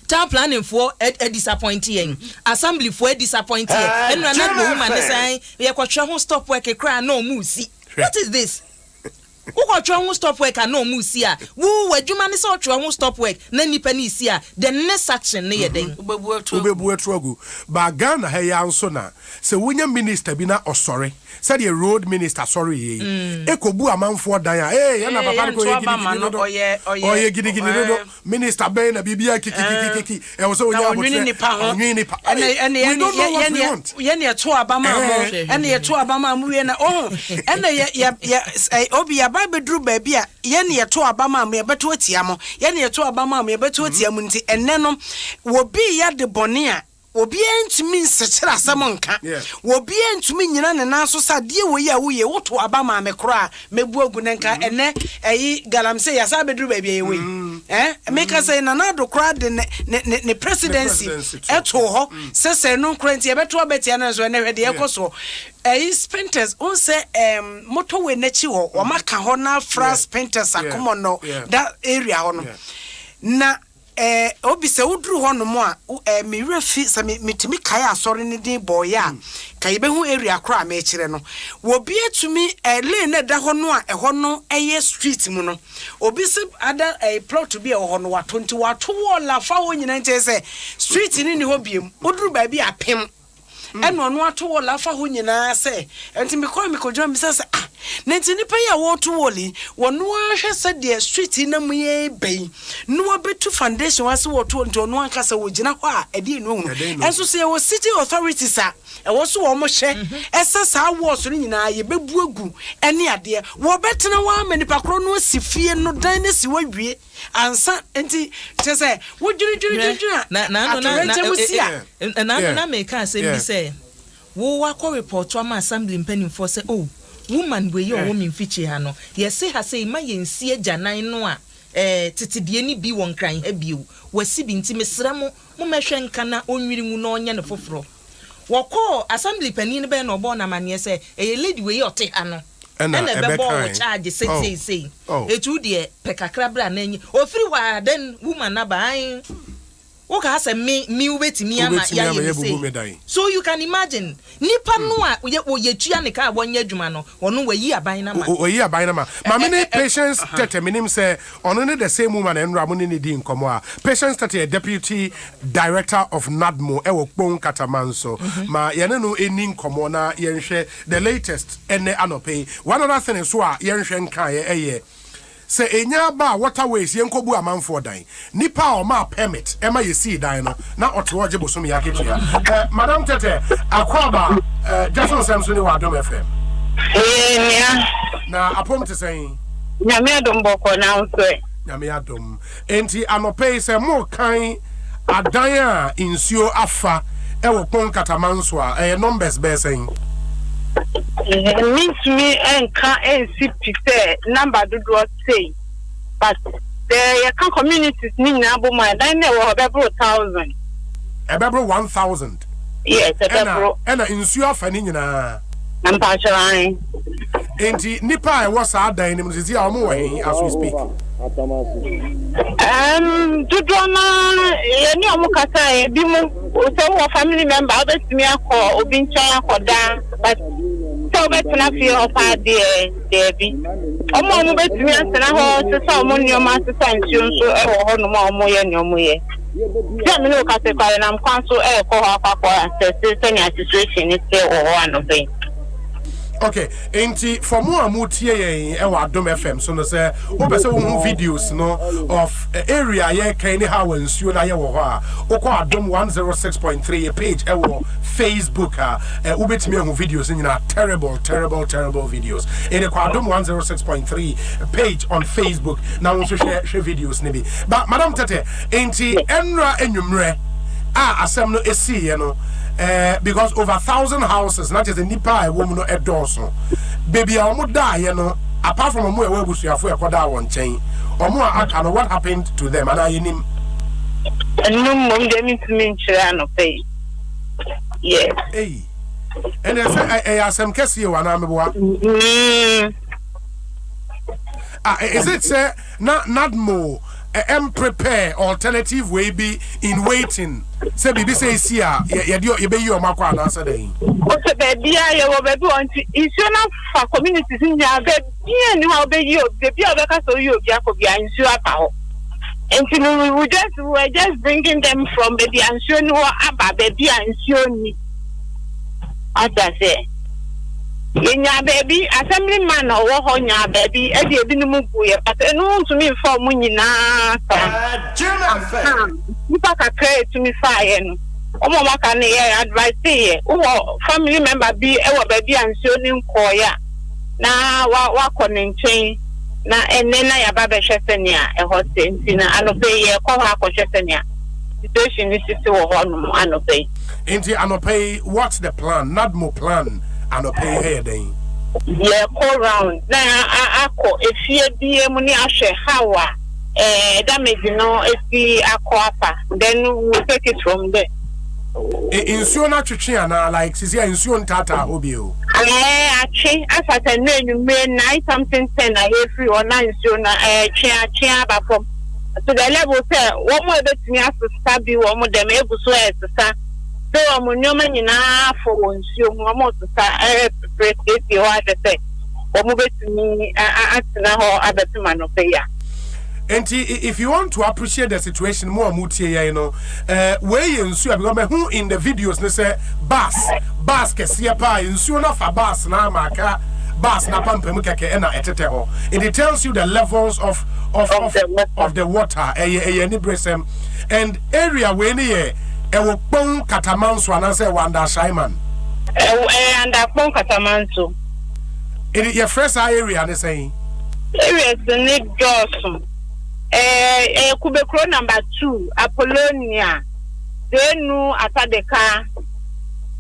town planning for a disappoint yen assembly for a disappoint yen enra na go woman say ye kwatwa ho stop work kra na o mu si what is this who kwatwa ho stop work na o mu si a wo wadwuma ne say otwa ho stop work na nipa ni si a the next action ne ye den obebu etuagu ba Ghana ha ya nso na se wonya minister bi na osore said the road minister sorry ekobu amanfo dan a ya na papa ko ye gidi no minister be na bibia kiki e wo so wonya onwini nipa ye to abama mo ene ye to abama mo we na ene ye obi ya ba bedru ba bia ye ne ye to abama mo ye beto atia mo ye ne ye to abama mo ye beto atia mo nti enne no wo bi ya de bone a obi entumi nsechira samonka obi entumi nyina ne nanso sadie wo ya wo ye woto abama me kora mebu agu nenka enne eyi galamse ya sa bedru ba bia ye we make say na do kora de ne presidency eto ho sese no kranti ye beto abetia na so ene hwede ekoso Spenters on say moto we nechi ho o maka ho na fra Spenters akomo no that area ho no na obi se udru ho no mo a me refi se metimi kai asori ne din boy a kai be hu area kra me kire no wo bi atumi lane na da ho no a ho no eye street mu no obi se ada plot to be ho no wa 20 wa to wall fa ho nyina nche se street ni ho biem udru ba bi apem eno no ato wala fa ho nyina se enti me kwa me kodwa me se na enti nipa ya wo to woli wono ahwe se de street na mu ye bei no obetu foundation wase wo to nto no anka se wo gina ho a edi no hu enso se wo city authorities a e wo so wo mo hye ese sa wo so nyina ye bebu agu ene ade wo betena wa manipa kro no sifie no dan na si wawie ansa enti te se wo juri na me ka se bi se wo wakọ report wa assembly mpanimfo se woman we your woman fiche ha no yesi ha se ma yensi agyanan no a titidie ni bi won kran ha biu wasi bi nti mesra mo mehwe nka na onwiri mu na onye ne foforo wakọ assembly panin be na obo na mane se lady we yote ha no ena be bo charge say etu de pekakra bra na enyi ofiri wa den woman na ban okay has a me wetimi ama ya say. So you can imagine nipa no a ye tua ne ka wonye adwuma no ono wayi aban na ma oyi aban na ma many Patience Tete minim say ono ne the same woman enra mo ne di nkomo a Patience Tete deputy director of NADMO ewo Kpon Katamanso ma ye ne no eni nkomo na ye nhwe the latest ene anope one other thing so a ye nhwe nkan ye se enya ba waterways yenkobu amanfo dan nipa o ma permit ema ye see dan no na otoje bosom ya ketua Madam Tete akwaba Jason Samson wa Adom FM na apom te saying nyame adom boko na so nyame adom enti anope se mo kan adan a insuo afa ewo Kpon Katamanso a numbers be saying means me and can see number do say, but the communities need about my then there were about 1,000. About 1,000. Yes, and in Sua Fanina. I'm partially. Ain't Nipa was our dining as we speak. To drama, any Mukasa, Bimu, so family member, others me a call, or being child for that, but so better not feel of our dear Debbie. Oh, Mamma, bet me and I to someone your master science, so or no more and your way. Let me look at the car and I'm counsel air for her papa and says, situation is still one of them. Okay, enti for more amutie ye Adom FM so no say wo pese wo videos no of area ye kan ni how nsuo na ye wo ho a wo ko Adom 106.3 page ewo Facebook wo betimi hu videos nyina terrible videos ene ko Adom 106.3 page on Facebook na wo so share videos ne bi but Madam Tete enti enra enwumre asem no esi ye no because over 1,000 houses, not just the Nipa, a woman or a dorsal. Baby, I would die, apart from a more where we have one chain, or more, I don't know what happened to them, and I in him. And no more, they mean to mean Chirano pay. Yes. Hey. And I asked some Cassio, and I'm one. Is it, sir, not more? Prepare alternative way be in waiting. Say bibi say sia ye be you makwa na say dey. O se baby aye wo baby on insurance for communities in ya baby ni how be you baby obeka so you obi akobi insurance pa ho. And we're just bringing them from baby insurance no aba baby insurance ni. As I say. Nya baby assemblyman owo ho nya baby e de ebi numu buye but enu to me for mu nyina nipa kakra to me fire no omo maka na ye advice ye wo family member bi e wo baby ansio ni nkoya na wa konenchen na ene na ya baba hwesenia e hosenti na anope ye ko ha ko hwesenia situation ni sisi wo ho no anope enti anope what's the plan NADMO plan anope here then yeah call round na akọ efie bi emu ni ahwe hawa damage no efi akọ then we take it from there insuo na twetwe ana like sisi insuo ntata obio achi afata na enyume 9 something 10 na every or 9 insuo na twea ba from to the level say one more betimi asesa bi wo mo dem eguso esesa so omunyoma nyina for insuo mo mo sesa president you are the say omo betimi atina ho abetima no pay ya. And if you want to appreciate the situation more mutie you know where insuo because who in the videos they say bus kese pa insuo na fa bus na maka bus na pampem keke na etete ho and it tells you the levels of the water any bresem and area where ni e wo Kpon Katamanso na say Wanda Shaiman and Kpon Katamanso it your first area they saying area the need Johnson Kubekro number 2 Apollonia Denu Atadeka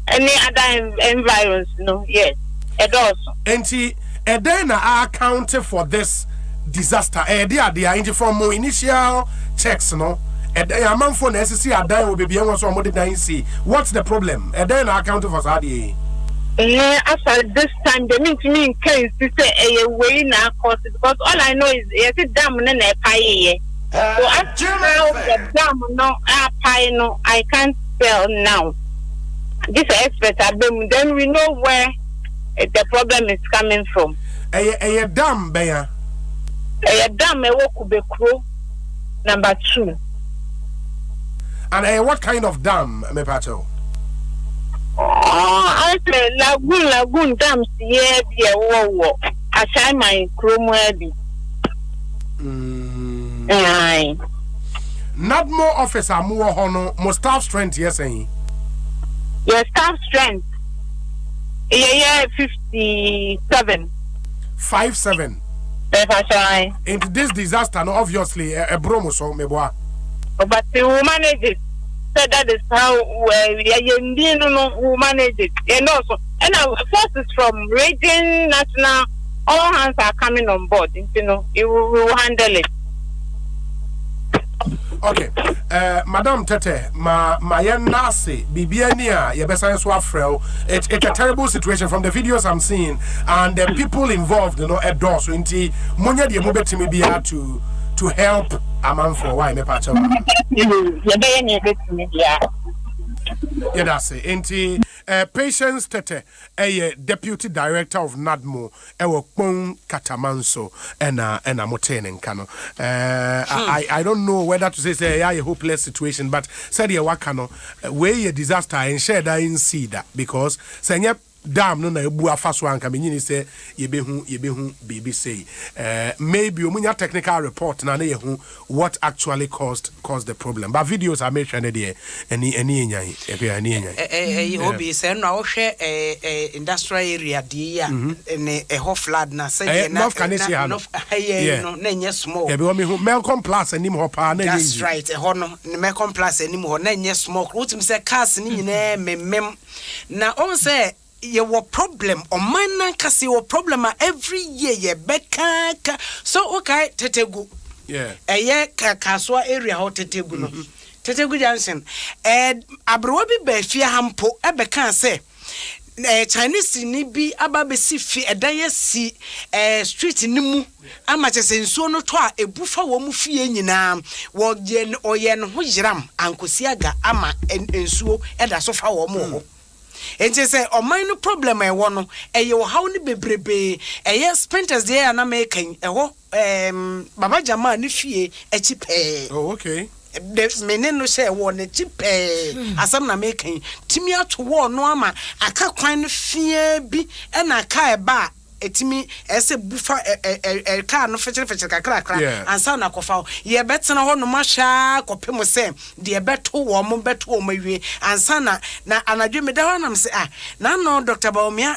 any other environs no yes also and then I accounted for this disaster they are from more initial checks no a man for necessary adan will be able to see what's the problem then I accounted for that after this time they mean to me in case to say a way now cause because all I know is yes dam na pay So as now the dam no I can't tell now. This expert then we know where the problem is coming from. A dam beya. A dam Kubekro number 2. And what kind of dam, me pato? I say lagoon dams here be a war. I try my chrome heavy. Not more officer more hono more staff strength yes eh. Your staff strength. Yeah 57. 57. Into this disaster no obviously a bromo so me boa. But we manage it. So that is how we manage it. And also, and our forces from region, national, all hands are coming on board. You know, we will handle it. Okay, Madam Tete, my nasi, Bibiania, Yabesa Swafrel. It's a terrible situation from the videos I'm seeing, and the people involved, you know, at doors. So, inti Monya di Mube Timibia to help a man for why me pacho. Yeah, that's it. Inti Patience Tete, a deputy director of NADMO, ewo Pong Katamanso, and Moten Kano. I don't know whether to say a hopeless situation, but said ya wakano, way a disaster and share that in see that because senya dam no na ebu afaso anka menyini say yebehu baby say maybe omunya technical report na yehu what actually caused the problem but videos are made there any obi say no ahwe industrial area dey ya ne ho flood na say na no na nye small yeah be me Melcom Plus anim ho pa na that's right ho no Melcom Plus anim ho na nye small utim say cars ni nyina memem na on say your problem or man kasi your problem every year ye beka so okay Tetegu yeah kaswa area ho Tetegu no Tetegu Junction abrowa bi ba fia hampo beka say Chinese ni bi ababesi fi edan yesi street ni mu amachese nsuo no to a ebufa wo mu fie nyina wo je oye no ho yiram ankosi aga ama nsuo eda so fa wo mu ho enti say oman no problem e wo no eye wo haw ni bebrebe eye sprinters dey na mekan e ho baba jama ni fie echi pe oh okay the meneno say wo ne chipe asam na mekan timi ato wo no ama aka kwan no fie bi e na aka e ba etimi ese bufa car no fechire kakra ansa na kofa ye betena ho no mahwa kopem se de beto wo mo mawie ansa na anadwe me da ho nam se na no Dr. Baumia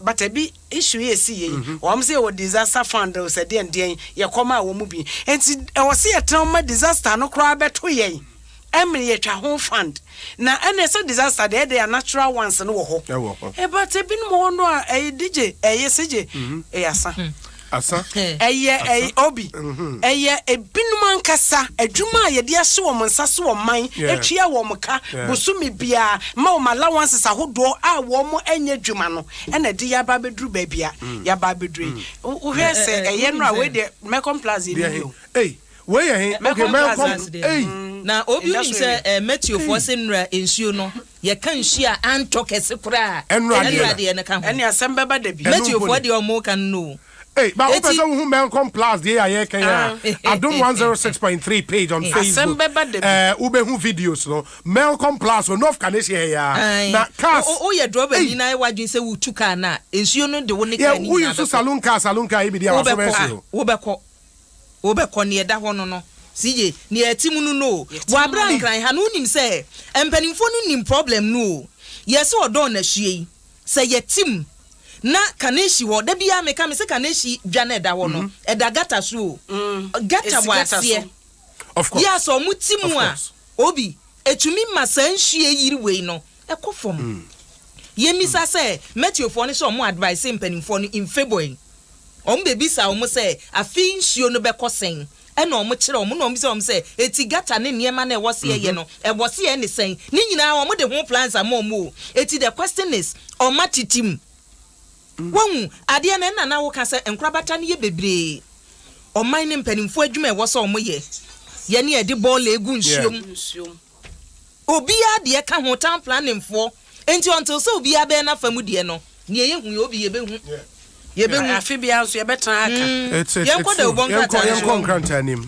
but bi issue ye si ye wo say wo disaster fund o se de ye koma wo mu bi enti e wo se ye tran ma disaster no kra beto ye emre ye twa ho fund na ene so disaster dey natural ones no wo ho but ebin mo no DJ CJ asa obi ebinum ankasa adwuma ye de ase wo monsa so wo man atwia wo mka bosumi bia ma wo allowance ahodo a wo mo anya dwuma no ene de ya ba bedru ba bia ya ba bedru wo hwe se no a we de Melcom Plus hey we Melcom hey na obi nim say Matthew for senra ensuo no ye kan hia anto kese kura enrade ne kan ene asem beba da bi Matthew for de omo kan no hey but what person who Melcom Plus dey here kan I don't 106.3 page on Facebook ubehu videos no Melcom Plus no of kan here na cars ye droba ni na wadwin say wutuka na ensuo no de wo ne kan ni we use salon car e bi dey our so wo be ko ne da ho no CJ ni etimu no wa bran kran ha no nim se empanimfo no nim problem no yes odo na hwie se yetim na kaneshi wo da bia meka me se kaneshi dwane da ho no eda gata so gata wasie of course yes o mutimu a obi etumi masan hwie yiri we no ekofom yemisa se metiofo ne so mo advice empanimfo no in February bebi sa omo se afin hwio no bekosen ena omo kire omo no omo se eti gata ne niema na ewose ye no ewose ye ne sen ni nyina omo de ho plans amomo eti the question is omatitim won ade na wo ka se enkrabata ne ye bebre oman ne mpanimfo adwuma ewose omo ye ye ne edi ball egu nsuom obia de ka ho town planning for enti until so obia be na famu de no ne ye hu ye obi ye be hu afi bia nso ye betan aka it's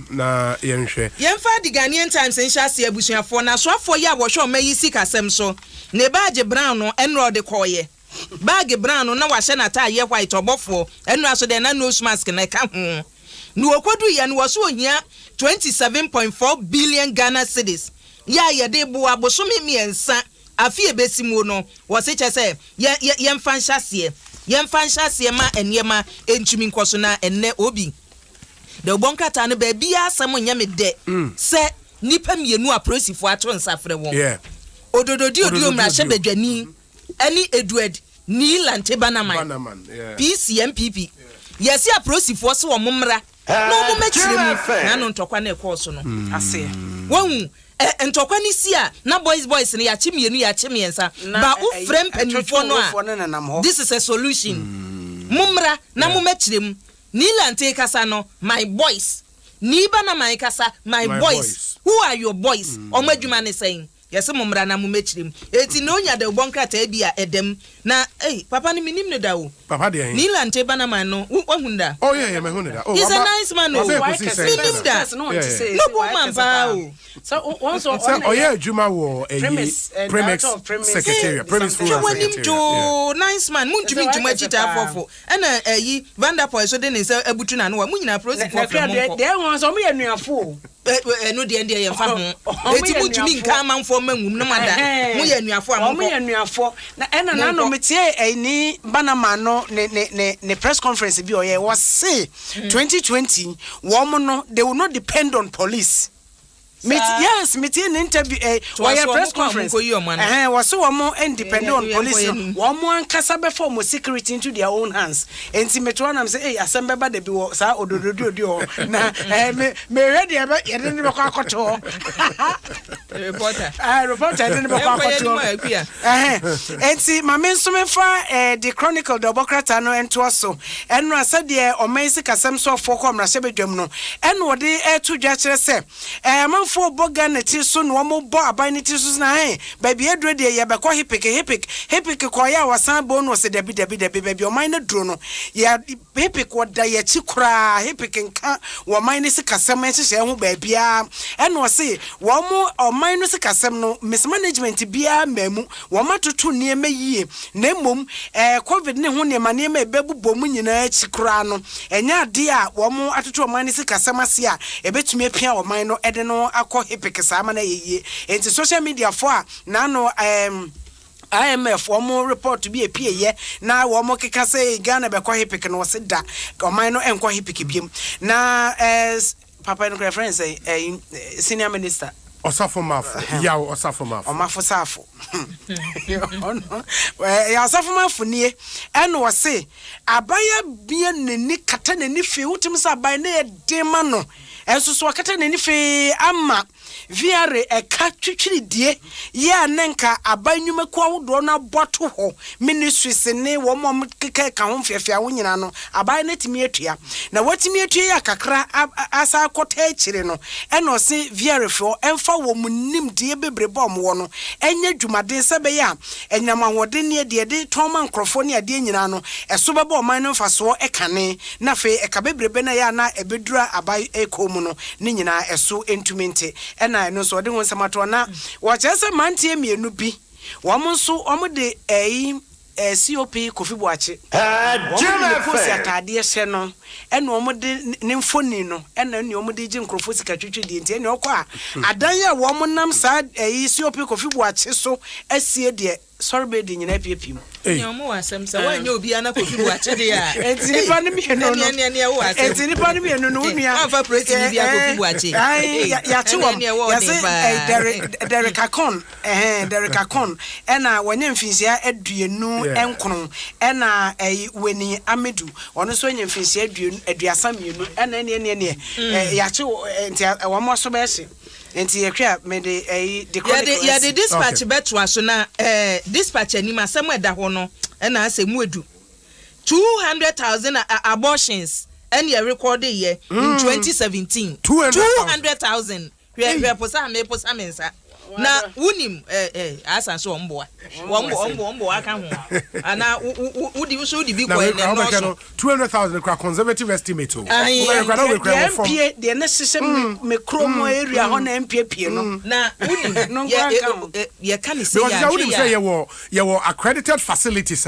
na yenhwe yemfa the Ghanaian Times nhyase abusuafo na soafo ye abohwe o mayi sikasem so ne baage brown no enro de koye baage brown no na wahye na ta ye white obofo enro aso de na nose mask na ka ho no okodu ye no waso ohia 27.4 billion Ghana cedis ya ye de bo abosome miensa afi ebesimu no wose chese yemfa nhyase ma enema entumi nkoso na enne obi de obonkata no ba bia asem nyame de se nipa mienu aprosifo ato nsafre won odododi omra hye badwani ani Edward Nilante Banaman PCMPP yesi aprosifo se wo mmra no mo machire na no ntokwa na ekoso no ase won ntokwa ni si a na boys ne ya chimienu ya chimiensa ba u frame penifo no a this is a solution mumra na mo machire Nilante kasa no my boys ni Banaman kasa my boys who are your boys omadwuma ne saying yes mumra na mo machire eti no nya de bonkrata bia edem na papa ni minim ne dawo papa de Nilante Banaman no wahunda oh yeah me hunda oh he's a nice man no minim da no woman ba o so once oh yeah juma wo premise secretary premise for nice man muntumi juma chita fofo na Vanderpool so de ne se abutu na no wa munyina process for from de won so me yanuafo no de yemfa ho eti muntumi nka amanfo mangum no mada mu yanuafo amanfo mu yanuafo na no metie ni Banaman no ne press conference bi oye was say 2020 woman no they will not depend on police. Meeting an interview why press conference was so more independent on police one more kasa before more security into their own hands and Metronam say assemble the bill sa odododio na me ready aba ye didn't be kwakoto reporter didn't be kwakoto and see my men so mefa the Chronicle the Democrat no ento so and no said the omensi kasem so for come na sebedwam no and wo de to dwa kire se for boga na ti so no mo bo aban na ti so na baby edro de ye be ko hipik ko ya wasan bonus de bi baby o man na dro no ya hipik woda ye chi kura hipik nka wo man ni sikasem hye ho baby a e no se wo mo o man no sikasem no mismanagement bia mamu wo matoto ne yie na mom covid ne ho ne ma ne ma bebubo mu nyina chi kura no enya ade a wo mo atoto o man ni sikasem ase a ebetumi apia wo man no ede no akọ hipik sama na yeye enti social media for na no IMF womo report bi epie ye na womo keka say Ghana be kwa hipik no se da oman no enko hipik biem na papa no friend say senior minister Osafo Mafo ya Osafo Mafo omafo safo ya Osafo Mafo nie eno wo se abaya bia nani kata nani fe wutim sa abaya na edema no enso so kata nani fe ama viare eka twitwiri die ya nenka abanyuma kwa wodo na boto ho ministries ne wo mom keka ka ho fiafia wo nyina no abaya na timi atua na watimi atua ya kakra asa akota akire no eno se viare fo emfa wo munim die bebrebe wo no enya dwumade sebe ya enyama hode ne de toma nkrofo ne ade nyina no eso bebe o man no faso ekane na fe eka bebrebe na ya na ebedura abaya ekomu no ne nyina eso entumente na no so de won samato na wa chese mantie mienu bi wo mo so o mo de COP Kofi Boache Jimmy atade hye no ene o mo de ne mfoni no ene ne o mo de ji nkrofo sika twetwe di enti ene okwa adan ya wo mo nam sa COP Kofi Boache so asie de sorry di nyina piepim nyomo asem se wa nya obi ana Kofi Boache de ya enti ni pa ni me no ne wo asem enti ni pa ni me no no nua afa president bi Kofi Boache ya chi wo ya se Derek Akon ena wonye mfinsia aduenu enkron ena weni Amedu ono so nye mfinsia aduasa mienu ena ne ya chi enti wo mo so be se enti yekwa me de the Chronicle ya de dispatch beto aso na dispatch anima asem eda ho no na asemu edu 200,000 abortions and you recorded here in 2017 200,000 we posa me posa mensa na wunim asa so omboa ombo aka ho ana wudi so di bi ko en no 200,000 kwa conservative estimate o the necessary me chromo area ho na MPP no na wunim ye kan say ya wo accredited facilities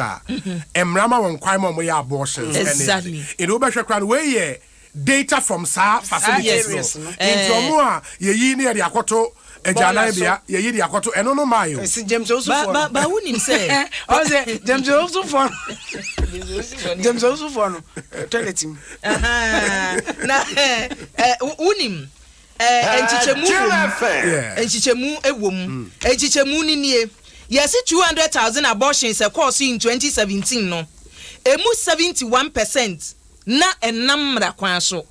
emrama won kwan mo ya abortions exactly in obehwe kwa we ye data from sa facilities in omo a ye yi ne ya akoto ejana bia ye yi akoto eno no mayo James also ba wunim say o say James also for toilet na wunim enchichemu ewom enchichemu ni nie yes 200,000 abortions a course in 2017 no emu 71% na enamra kwan so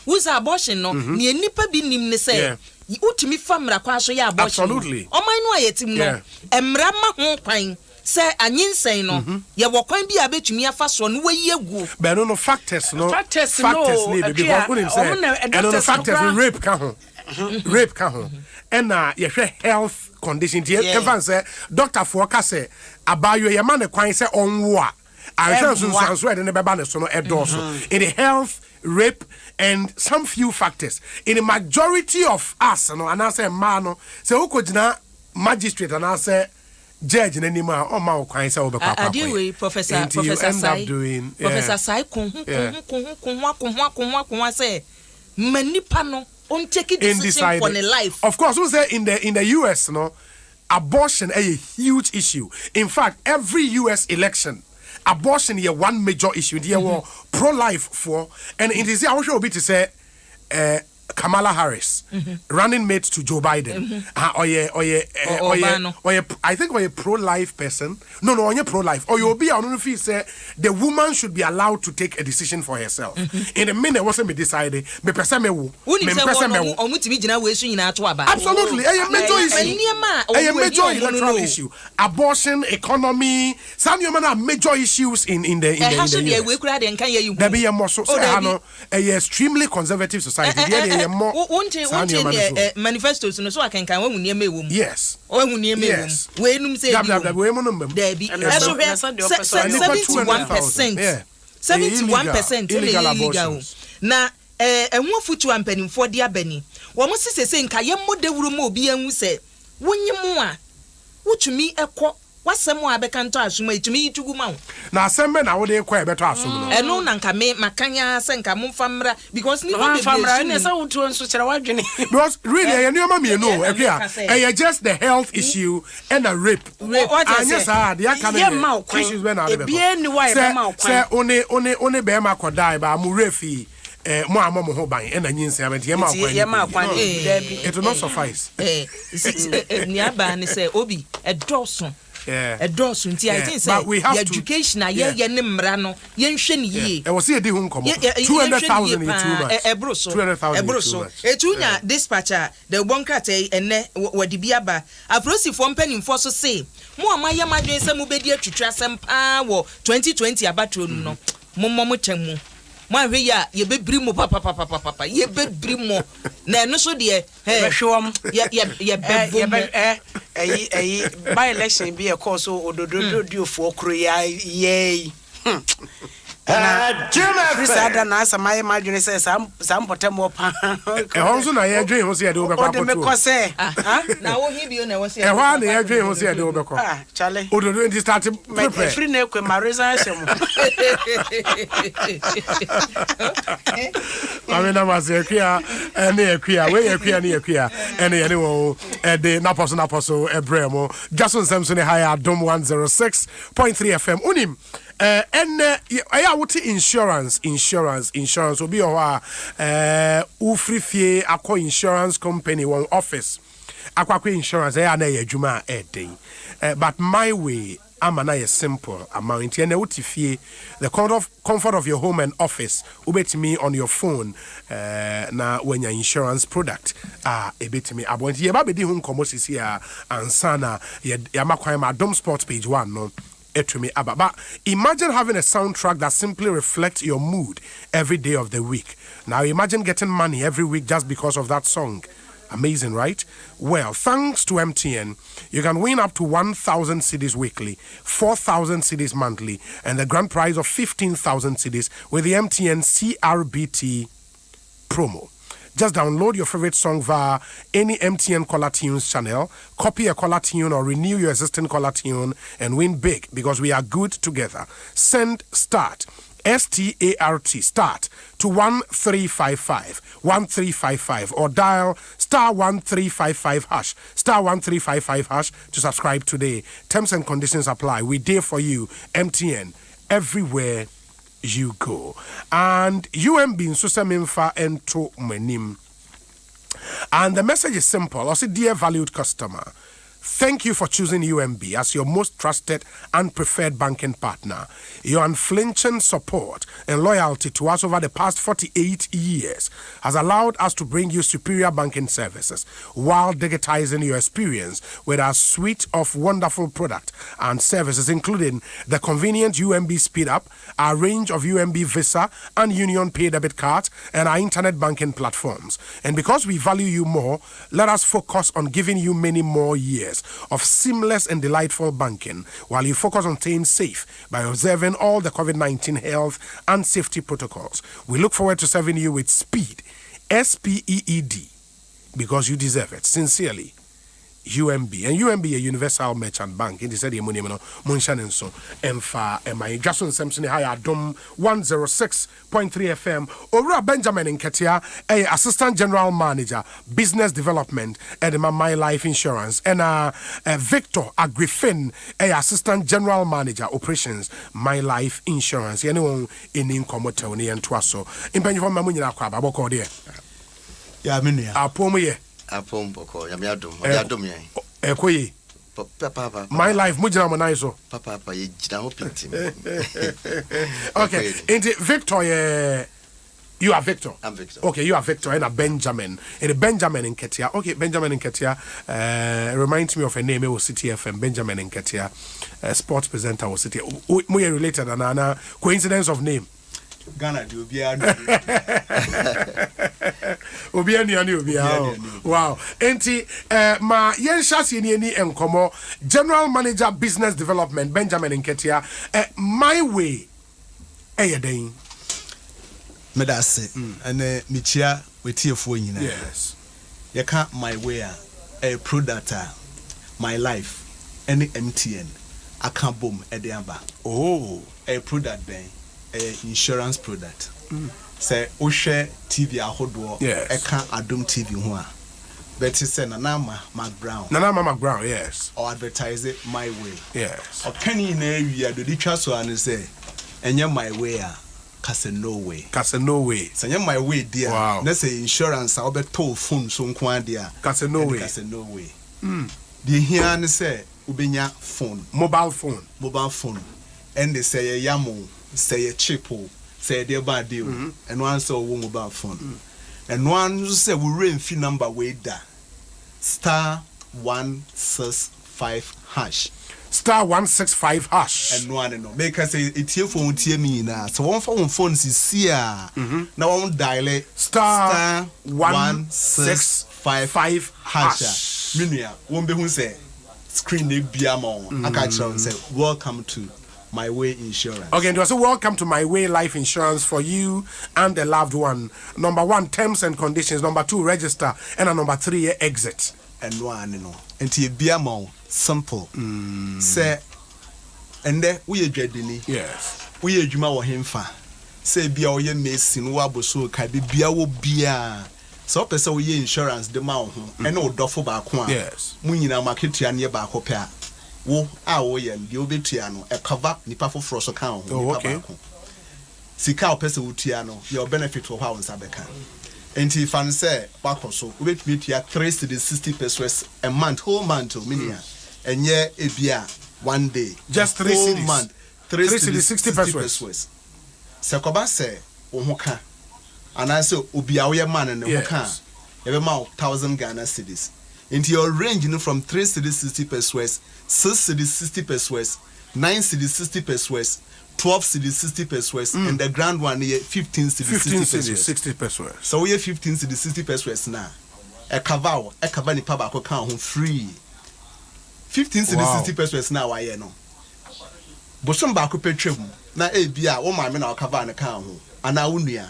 who's abortion no ni nipa bi nim ne say utimi famra kwan so ya abortion absolutely o man no ayetim no emra ma ho kwan say anyinsen no ye wo kwan bi abetumi afa so no wayi agu but no factors no because when him say and no factors rape ka ho and ye hwe health condition tie even say doctor for ka say abayo ye ma ne kwan say onwo a I so in the health, rape, and some few factors. In the majority of us, and I say, man, say, who could not magistrate and I say, judge in any man or my kind of Professor Sai doing Professor Sai say, Manipano, on take it decision for the life. Of course, who say in the US, no, abortion is a huge issue. In fact, every US election, abortion is one major issue. There were pro-life for, and it is I wish I would be to say Kamala Harris, running mate to Joe Biden, I think we're a pro-life person. No, you're pro-life. Or you'll be I don't know if you say the woman should be allowed to take a decision for herself. In a minute, wasn't me decided. Absolutely, a major electoral issue. Abortion, economy, some human are major issues in the there be a more so a extremely conservative society. Manifestos no so akenkan wa munie mewum yes wa munie mewum we num say there be 71% illegal na enwo futu ampanimfo de abani wo mo sesese nka ye modewuru ma obi anwu se wonyim a wutumi ekọ wasem wa bekanto asuma itumi itugu ma na asem na wo de ekọ ebeto asum no eno na nka me makanya se nka momfamra because ni famra na sa wutu nso kire wadwene because really you know me no e just the health issue and a rape anya sa de aka me issues when na be ni why be ma say one be ma kodai ba mu refi mo amomo ho ban na nyinsa abenti ye ma kwan it will not suffice ni aba ni say obi edoso a doss nti I think say the education ye ne mra no ye nhwe ne yie e wo se edi hu nkomo 200,000 in 2 months ebroso etunya dispatcher the bonkrate enne wadi biaba afrosifo mpanimfo so say mo amaye madwen se mo bedi atwitwa sempa wo 2020 abatro no mo chemu mo ahwe ya ye bebiri mo papa ye bebiri mo na eno so de behwom ye bebom by election be a course ododo for kro ya ye Sada na asa my imagine say some potem pa e honso na ye dwen ho se ye de obekwa poto me ko say na wo hi bi o na wo se e ho na ye dwen ho se ye de obekwa chale ododo ndi start prepare free na ekwe ma reservation amena masekia ene ekua we ekua ne ekua ene ye ne wo de naposo ebremo Jason Samson higher dom 106.3 FM unim aya wote insurance obi o ha ufrifie akọ insurance company one office akwa insurance aya na adwuma eden but my way amana is simple amount and utifie the comfort of your home and office ubetimi on your phone na when your insurance product ebetimi abonti ye ba bedi hu nkomo sisi a ansana ya makwan ma dom sports page 1 no etumi aba. But imagine having a soundtrack that simply reflects your mood every day of the week. Now imagine getting money every week just because of that song. Amazing, right? Well, thanks to MTN, you can win up to 1,000 cedis weekly, 4,000 cedis monthly, and the grand prize of 15,000 cedis with the MTN CRBT promo. Just download your favorite song via any MTN Caller Tunes channel, copy a caller tune or renew your existing caller tune and win big because we are good together. Send START, START, start to 1355 or dial *1355 hash, *1355 hash to subscribe today. Terms and conditions apply. We dare for you, MTN, everywhere you go. And UMB in Susamimfa ento menim. And the message is simple. I say, dear valued customer, thank you for choosing UMB as your most trusted and preferred banking partner. Your unflinching support and loyalty to us over the past 48 years has allowed us to bring you superior banking services while digitizing your experience with our suite of wonderful products and services, including the convenient UMB Speed Up, our range of UMB Visa and Union Pay debit cards, and our internet banking platforms. And because we value you more, let us focus on giving you many more years of seamless and delightful banking while you focus on staying safe by observing all the COVID-19 health and safety protocols. We look forward to serving you with speed, SPEED, because you deserve it. Sincerely, UMB. And UMB a universal merchant bank. It is said Munshanenso Emfa Emma Jason Simpson High Dom 106.3 FM. Ora Benjamin Nketia, Assistant General Manager, Business Development at My Life Insurance, and Victor Agrifin, Assistant General Manager, Operations, My Life Insurance. Anyone in Incommotoni and Twasso. In Penny from Mamunia Crab, Aboko dear. Yeah, Minia. Apomoye. Apombo, Yamiadum, Papa, My Life, Mujana Monaiso. Papa, you okay, and Victor, you are Victor. I'm Victor. Okay, you are Victor and a Benjamin. And Benjamin in Ketia. Okay, Benjamin in Ketia reminds me of a name, it was City FM, Benjamin in Ketia, sports presenter was City. We are related, and coincidence of name. Ghana, you be wow. Enti ma yensha sini ni enkomo General Manager Business Development Benjamin Nketia my way den medase and michia wetiefo nyina. Yes. You can't my way a product my life any MTN I can't boom ediamba. Oh, a product then insurance product. Say Oshe TV ahodo yes. Eka Adom TV ho a Betty say Nana McBrown. Nana McBrown, yes. Or advertise it my way. Yes. Or can you know we are the trust and say enya my way kase no way. Kase no way. Say my way dear. Wow. Let's say insurance I be toll phone so nkwan dear. Kase no way. Kase no way. The here ne say ubenya phone. Mobile phone. And they say yamo, say a chipo. Say dear bad deal, and one saw mobile phone, and one say we rain fee number way da *165 hash. *165 hash. And one no make us say it's your phone tear me now. So one phone is see now one dial *165 hash. Minia won't be who say screen the biamo. I catch on say welcome to My Way Insurance. Okay, and also welcome to My Way Life Insurance for you and the loved one. Number 1, terms and conditions. Number 2, register. And number 3, exit. And one, and to be a more simple. Say, and there we are dreading. Yes. We are Juma or him fa. Say, be our young mason, wabo so can be our beer. So, person we insurance the mount and no duffel back one. Yes. Munina market near back hopper. Wo awoye ndi obetua no e cover nipa foforo so kan ho nipa baako sika o pese wotua no your benefit for how nsa beka enti fan say bakoso obetumi tua 360 pesos a month whole month minia enye ebia one day just 3 cities month 360 pesos se koba say wo ho ka ana say obia wo ye man ne ho ka e be ma 1000 Ghana cedis Into your range, from 3 cities 60 pesos, 6 cities 60 pesos, 9 cities 60 pesos, 12 cities 60 pesos, and the grand one here 15 cities 60 pesos. So we have 15 cities 60 pesos now. A cover ni paba account free. 15 cities 60 pesos now. Why no? Bosom baako petwam na ebia wo maame na cover na kan ho ana wo nua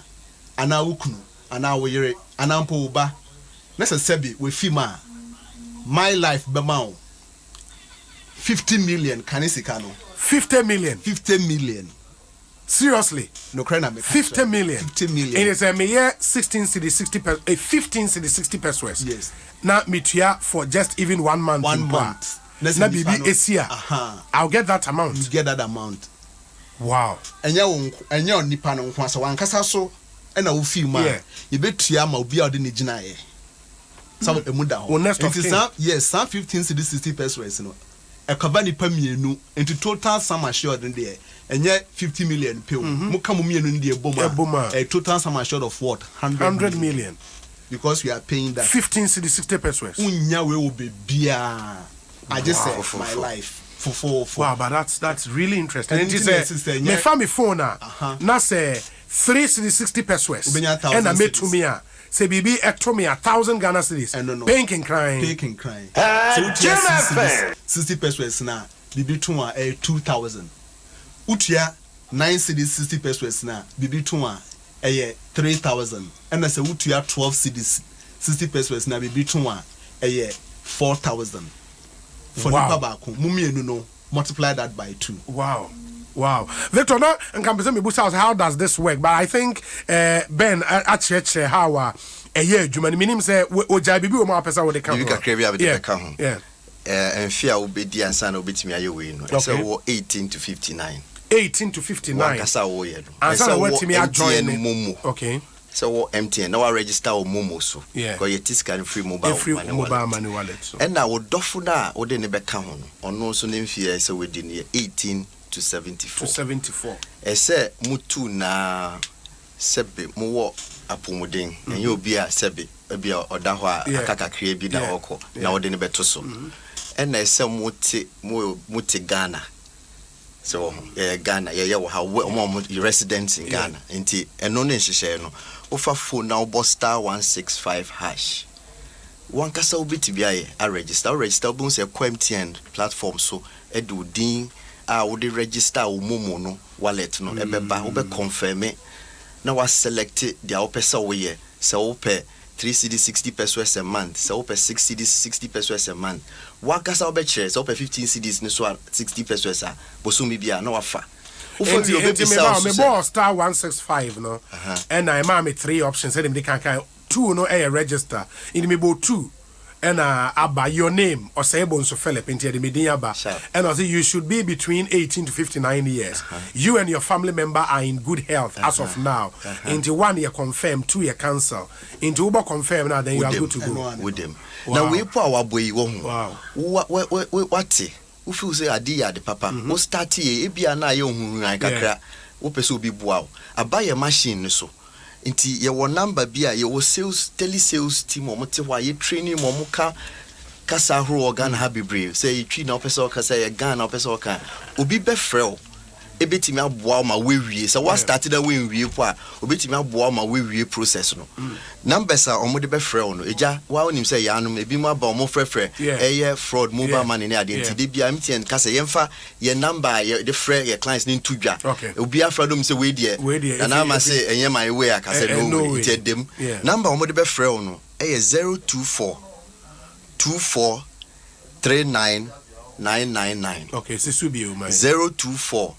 ana wo kunu ana wo yere ana mpo ba na sebi we fima my life be ma 50 million kanisika no 50 million. 50 million. Seriously? No cry na me. 50 million. 50 million. And it's a mere 16 cities 60 pesos, 15 cities 60 pesos. Yes. Now metuya for just even 1 month. 1 month. Na bibi esia. I'll get that amount. You get that amount. Wow. Enya nipa no nko asa wankasa so na wo fi ma. You betua ma obi a odi ne gina ye. Some emuda ho. Yes, some 15 cities 60 pesos no. A cover nipa mienu into total sum assured in there. Enya 50 million pe. Mo ka mo mienu ndi eboma. A total sum assured of what? 100 million. Because we are paying that 15 cities 60 pesos. Unya we will be bia. I just said my life for. Wow, but that's really interesting. And it is me family phone na say 3 cities 60 pesos. And I made to me say bibi to me 1,000 Ghana cedis. Pink and crying. So 60 pesos na bibi to 2,000. Utia 9 cedis 60 pesos na bibi to 3,000. And I say utia 12 cedis 60 pesos na bibi to 4,000. For the Mummy, no, multiply that by 2. Wow. Victor, no, and can me how does this work? But I think Ben actually how a year Jumani meaning say Ojabi be more person with the camera. You can crave the account. Yeah. And fear will be the answer of bit me a win. So 18 to 59. 18 to 59. Kasa wo ye. Answer what to me a join Momo. Okay. So MTN now register o Momo so. Yeah. Because it is free mobile money wallet. So. And now wo dofo na wo de ne beka ho no. Ono so ne mfie say we di ne 18 to 74. To 74. Say mutu na sebe mo wo apomuden. Enye obi a sebe obi a oda ho a akaka krea bi da hoko na wo de ne beto so. And na say muti Ghana. So Ghana wo how residents in Ghana. Nti eno ne hihye no. Ofa phone now boss star 165 hash. One kasa obiti bia a register bon say MTN platform so edu din a wo de register wo momo no wallet no ebeba wo be confirm na wa select the opesa wo ye say wo pe 3 cedis 60 pesos a month say wo pe 6 cedis 60 pesos a month one kasa wo be chere say wo pe 15 cedis ne so 60 pesos a bosumi bia na wa fa me boss star 165 no and I am 3 options and they can 2 no register in me bo 2 and aba your name or say bonso Philip into the media aba and I say you should be between 18 to 59 years. You and your family member are in good health as of now. Into 1 year confirm, 2 year cancel. Into Uber confirm now then you are good to go with them. Now we put our boy what who feel say adi ya de papa wo start e bia na ye ohunu an kakra wo pese obi boa abaye machine so nti ye wo number bia ye wo sales tele sales team o mote wa ye training mo muka kasa horo organ habibre say you twi na pese o kasa ye gan na pese o kan obi be frel ebetimi aboa ma wewie so what started that when we po a obetimi aboa ma wewie process no numbers are omo de be frel no eja wa onim say ya no ebi mu aba omo frefre eye fraud mobile money na identity bia MTN kasa yemfa ye number ye de frɛ ye clients ni ntudwa obi afra dom say we de na ma say enye my way akasa no it dem number omo de be frel no eye 024 24 39 999 okay so subi o my 024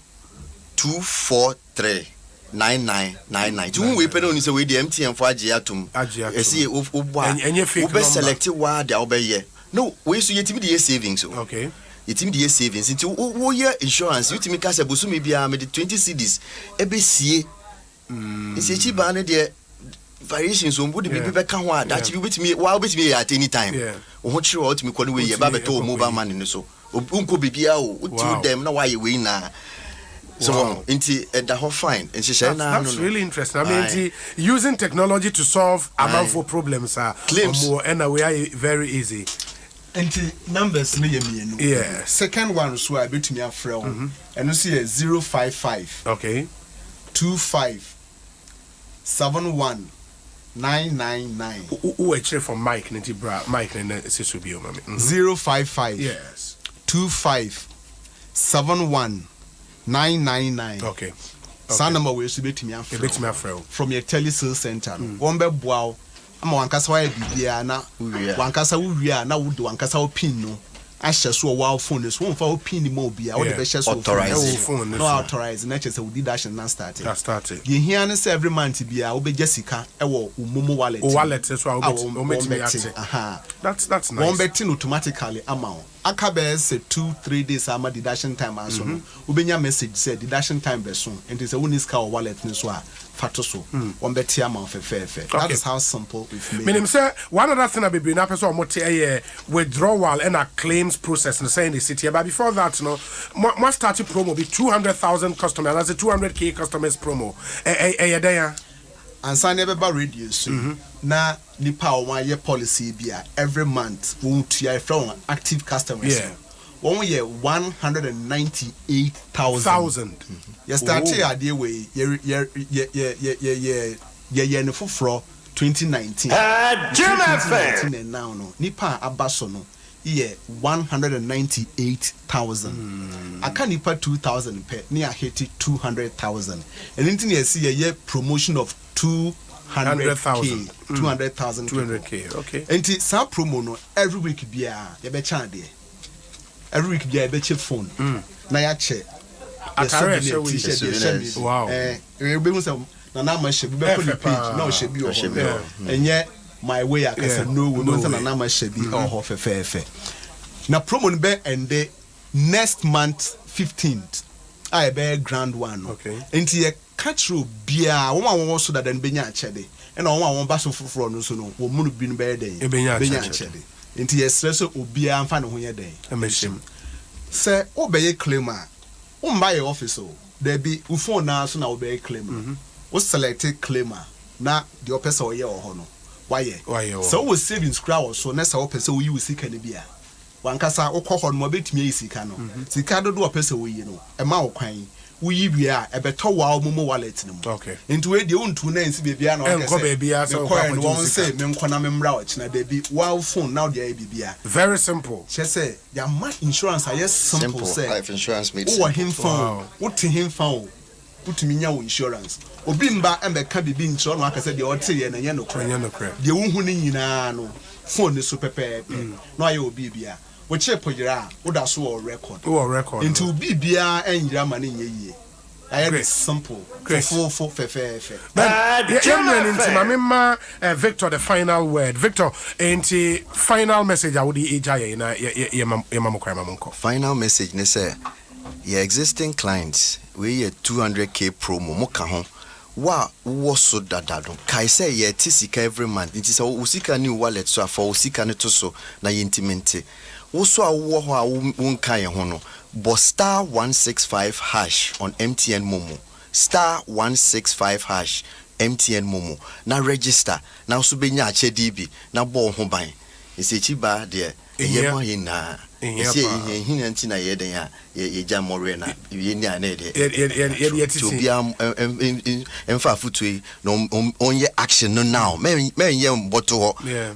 243 9999 tu we pene oni se we di MTN for age atum esi obo we select wa da obeye no we so yetimi di savings okay yetimi di savings nti wo ye insurance yetimi ka se bosumi bia me di 20 cedis ebesie isi chi ba ne de variations on would be ka ho a that bi betimi wa betimi at any time wo chire wa otimi ko ne we ye ba beto mobile money no so unko bibia o uti dem na wa ye we na so into the whole fine and that's really interesting. I mean using technology to solve amount for problems are more and we are very easy Enti numbers ne yemienu. Yeah. Second one so I betumi afrɛ wo. Ɛno so yɛ 055. Okay. 25 71 999. Who actually from Mike Niti Bra Mike and Sisubio Mami. 055. Yes. 25 71 999. Okay. Sa number we so betumi afrɛ. From your telesales center. One be boa ama wankasa wa bibia na wankasa wo wia na wo do wankasa wo pin no ahye so wo phone so wo fa wo pin ni mo bia wo de be hye so phone no authorize na chese wo di dash na start started ye hia ne say every month bia wo be jasika e wo momo wallet so wo metimi ate aha that's nice one betting automatically amount akabe say 2-3 days ama deduction time aso no wo benya message say deduction time be so enti say wo ni ska wallet ni so a fato so one bet amount fair that is how simple it is. Meaning say one other thing I be bring up is omote withdrawal and a claims process in the city, but before that no more started promo be 200,000 customers, that's a 200k customers promo there and sign everybody reduce na nipa o ye policy bia every month we to from active customers. Yeah. 198,000. You start here the way ye no for 2019. Jim FM. And now no nipa abaso no ye 198,000. I can nipa 2,000 per near hit 200,000. And anything you see ye promotion of 200,000. 200k. Okay. And it's some promo no every week bia ye be chan there. Every week be a betche phone. Na ya che. Wow. We be say na na ma she be ko the page na o she bi o ho. Enye my way I say no we no say na na ma she bi o ho fe. Na promo no be ende next month 15th. I be grand one. Okay. Enti ye catch ro bia wo so that den benya achede. E na wo ba so foforo no so no wo mu no bi no be den. Benya achede. Inti yes so obia amfa ne ho ye den emeshim se obeye claim a umba ye office o there be u phone na so na obeye claim o select claim na the opesa oye o ho no why so we savings crowd so na se opesa o yi usika ne bia wankasa ukọ no betumi yi sika no sika do opesa o yi no e ma wo kwan we wi a ebeto wa momo wallet no okay into we de untu na nsi bebia na enko bebia so won say me nkona me mra o china de bi wa phone now de bibia very simple she say ya ma insurance are simple say life insurance made simple him phone what him phone utumi nya wo insurance obi mba embeka bibi insurance no aka say de o te ye na ye no kra de wo hu ni nyina no phone so pepepe no aye obi bia we chepo yira wo da so o record into bibia enjira ma ne nye I am simple full fefe but Victor the final word Victor enti final message I would eja na ye mamokwa mamonko final message ne say your existing clients we 200k promo mo ka ho wa wo so dadado kai say ye tisika every month it is usika ni wallet so for usika ne to so na yentimente wo so awo ho a won kan ho no but star 165 hash on MTN Momo star 165 hash MTN Momo na register na so benya achedi bi na bo ho ban isechi ba de ye mo ye na ese ye hina nti na ye den ya ye ja more na ye ni ana de to be emfa futui no onye action no now men ye mboto ho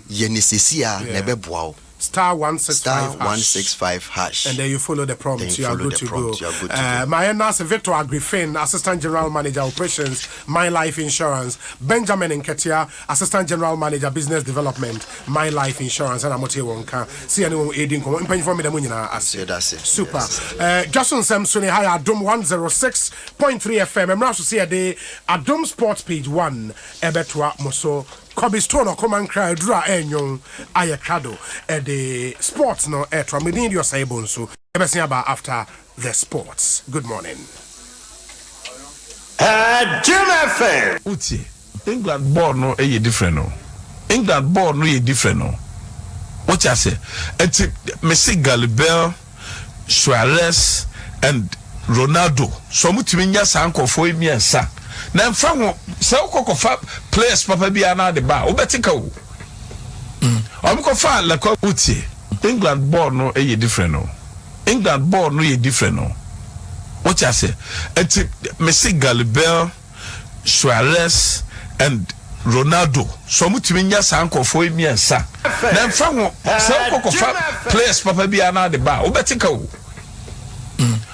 ye nesesi a na be boa star 165 hash and then you follow the prompt. You are good to go. My name is Victor Agriffin, Assistant General Manager Operations, My Life Insurance. Benjamin Nketia, Assistant General Manager Business Development, My Life Insurance. And I'm not here wonka. See anyone aiding. Inform me the money na. That's it. Super. Justin Samson, hi Adom 106.3 FM. I'm now to see a day Adom Sports Page 1. Ebetua Moso. Kobe Stone come and cry dra enyon ayakado the sports no etra me need your sabon so ebesia about after the sports. Good morning. Jim FM. Uti England ball no e different no. England ball no e different no. What you say? It's Messi, Galibel, Suarez and Ronaldo. So mutimi nya sanko fo emi ensa. Na mfa ho se ukokofa players papa bia na de ba obetika wo omkofa la ko uti England ball no different no. England ball no different no. What you say? It's Messi, Galibel, Suarez, and Ronaldo. So much minya sanko for me and sa. Then from sanko players papa be another bar. Obetika.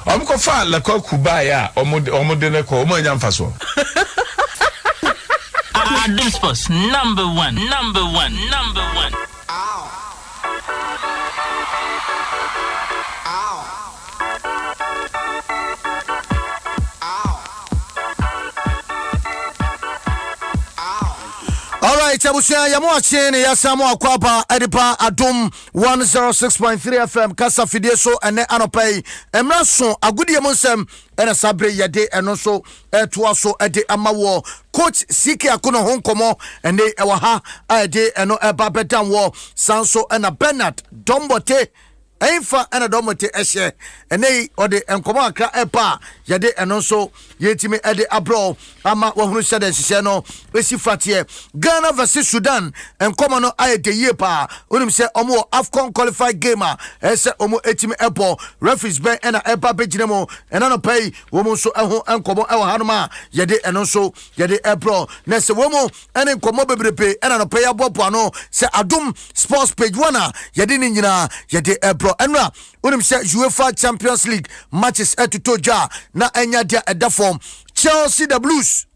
Omko fa la ko kubaya omo de ko omo nyam faso. Adum Sports number one. All right, Abusia, you're watching Yasamo Akwapa, Edipa Adum 106.3 FM, Casa Fideso, and Anopay, Emrason, Agudi Monsem, and a Sabre Yade, and also Tuaso Ede Amawo, Coach Siki Akuno Honkomo, and they Ewaha, Ade, and no Babetan War, Sanso, and a Bernard, Dombote. Enfa ana domote ehye ene ode enkomo aka epa yede eno so yetimi ede abro ama wahunu shade hye no esi fratie Ghana versus Sudan enkomo no ayede yepa onim se omo AFCON qualified gamer ese omo etimi epo referees ben ena epa beginemo ena no pay womo so eho enkomo ewo hanoma yede eno so yede ebro na se womo ene enkomo bebrepe ena no pay abopo ano se Adum Sports page 1 yede ni nyina yede ebro enra unim se UEFA Champions League matches etutoja na enya dia eda form Chelsea the Blues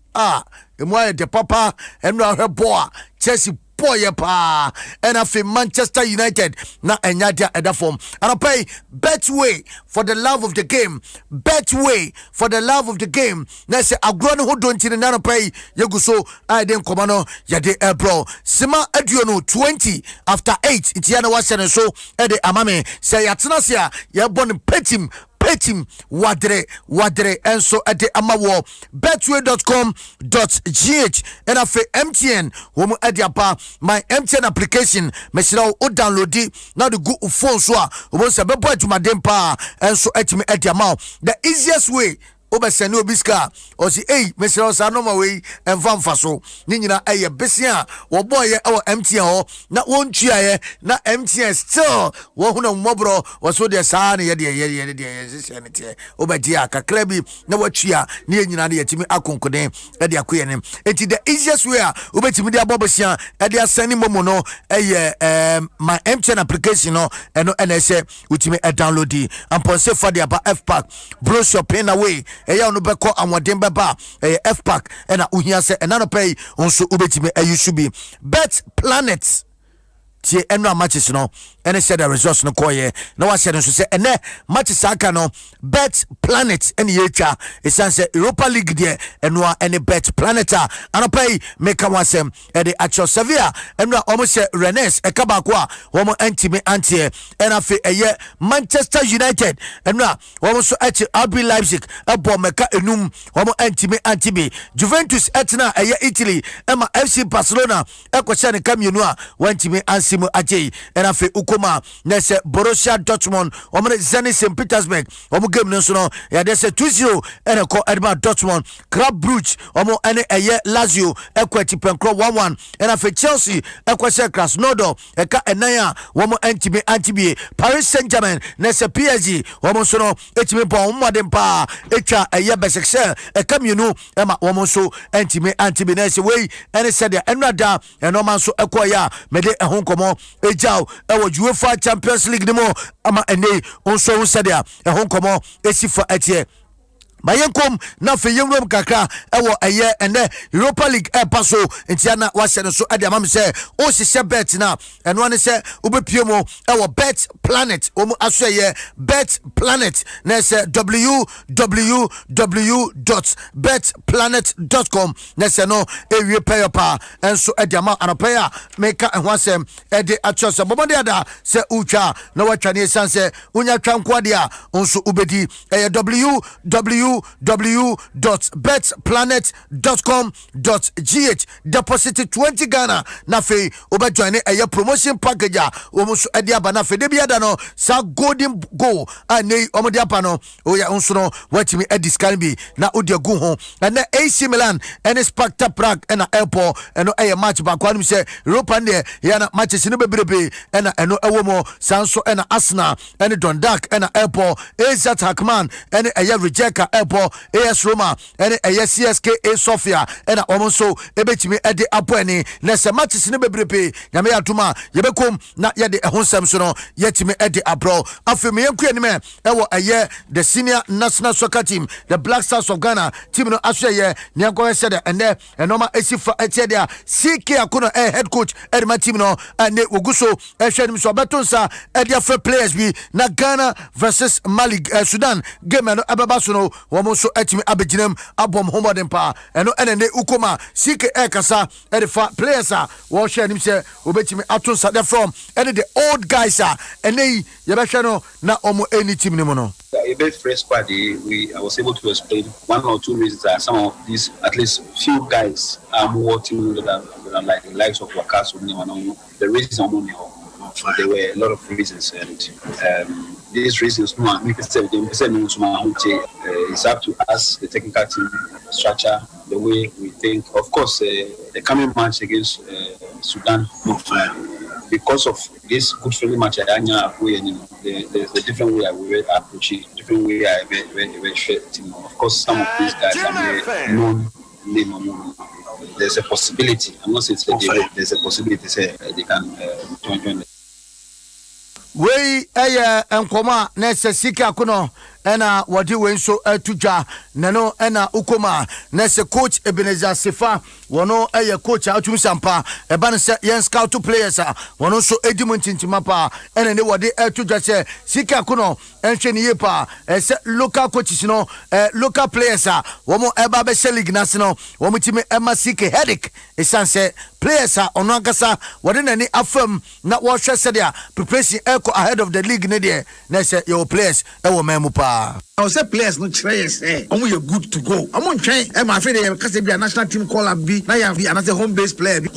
emwa de papa enra hweboa Chelsea boy pa and afi Manchester United na enya dia eda form and pay Betway for the love of the game na say agro no hodo nti na pay yeguso den komano yade ebro sima aduonu 20 after 8 itia na wase so e de amame say yatena se a ye bon petim wadre enso ade amawo betway.com.gh and afi MTN womu ade apa my MTN application mesira o download it now the good phone so a wo se bebo adwumaden pa enso etimi ade amawo the easiest way obesani obiska o si mesira o sa no ma we enfa so ni nyina eye besia wo boy e wo MTN ho na wontua ye na MTN still wo huna mmobro wo so de sa na ye senete obaji akakra bi na watua ni nyina na yetimi akonkoden e de akoye ne enti the easiest way obetimi de abobesia e de asani momo no eye my MTN application no eno NSA utimi e download it and ponse for the about FPack blow shopping away eya no beko anwoden beba FPack ena uhia se ena no pay onso ubetime ayusu bi Bet Planet tie eno matches no ene said the results no koye na wa said nso se ene matches aka no Bet Planet ene yecha esanse Europa League de eno ene Bet Planet ana pay make one sem e de actual Sevilla eno omo se Rennes e kaba ko a omo antime antie ena fe eye Manchester United eno omo so eche RB Leipzig ebo meka enum omo antime antibi Juventus etna eye Italy ema FC Barcelona ekwoche ne kamienu a wantime ansimu ajei ena fe ukoma nese Borussia Dortmund omo Zenit St Petersburg omo game no so no ya de se 2-0 ena ko Edmund Dortmund Club Brugge omo ene eye Lazio ekwati penkro 1-1 ena fe Chelsea ekwache Krasnodar eka enaya omo antime antibie Paris Saint-Germain nese PSG omo so no etime bon modern pa etwa eye Besiktas ekamienu ema omo so antime antibie nese we ene said ya enrada eno man so ekoya mede ehonkomo ejao ewo UEFA Champions League demo ama ene onso said ya ehonkomo esifa etie Mayenkom na fe yewrom kakra ewo eye ene Europa League paso entiana wase no so ade amam se o hihye bet na eno ane se obepiemo ewo Bet Planet omu aso eye Bet Planet na se www.betplanet.com na se no ewie pay pa enso ade amam anapaya meka ehwasem ede achose bomode ada se utwa na watwane sanse unya twanko ade a onso ubedi eye www www.betplanet.com.gh. Deposit 20 Ghana. Na fe oba join a promotion package a omo so ade aba na fe de bia da no sa golden goal anei omo de aba no oya onso no watimi ediscan bi na odi agu ho na AC Milan and Sparta Prague and Airport and no match back one say Europa ne ya na matches no bebrebe and no ewomo Sanso and Arsenal and Dundalk and Airport AZ Hakman and Rijeka Airport AS Roma and CSKA Sofia and omonso ebetimi ede apani na se matches no bebrebe nyame atuma yebekom na yede ehonsam so no yetimi ede abro afemi yankua ni me ewo the senior national soccer team the Black Stars of Ghana team no asye nyanko said and enoma esifa etia CK Akuno head coach edema team no and oguso ehwenim so betonsa edia for players bi na Ghana versus Mali Sudan game no ababa so no womo so etimi abeginem abom homodem pa eno ene ukoma CK kasa edifa players a wo hwenim se obetimi atonsa the from and the old guys are ene yebehwe no na omo any team ni mo no. A very fresh squad. I was able to explain 1 or 2 reasons that some of these, at least few guys, are more team that like the likes of Wakaso. The reasons are money. There were a lot of reasons, and these reasons, it's up to us, the technical team structure, the way we think. Of course, the coming match against Sudan. Because of this good friendly match, there's a different way I will approach it, different way I will share team. Of course, some of these guys are known name. There's a possibility. I'm not saying there's a possibility say they can join. We enkoma na sika Akuno ena wadi wenso tuja nano ena ukoma na se coach Ebenezer Sefa wono coach atumsampa eba ne se yen scout players wono so edimuntintima pa ena ne wadi tuja se sika Akuno enhwe ne yepa se local coaches no local players womo eba be league national womo timi ema sika headache esanse players ono agasa wadi nani afam na wo hwe se dia preparation ahead of the league ne there na say your players wo memu pa I say players no try say you good to go. I'm on train e ma fe dey cause be a national team call am bi na ya and say home base player bi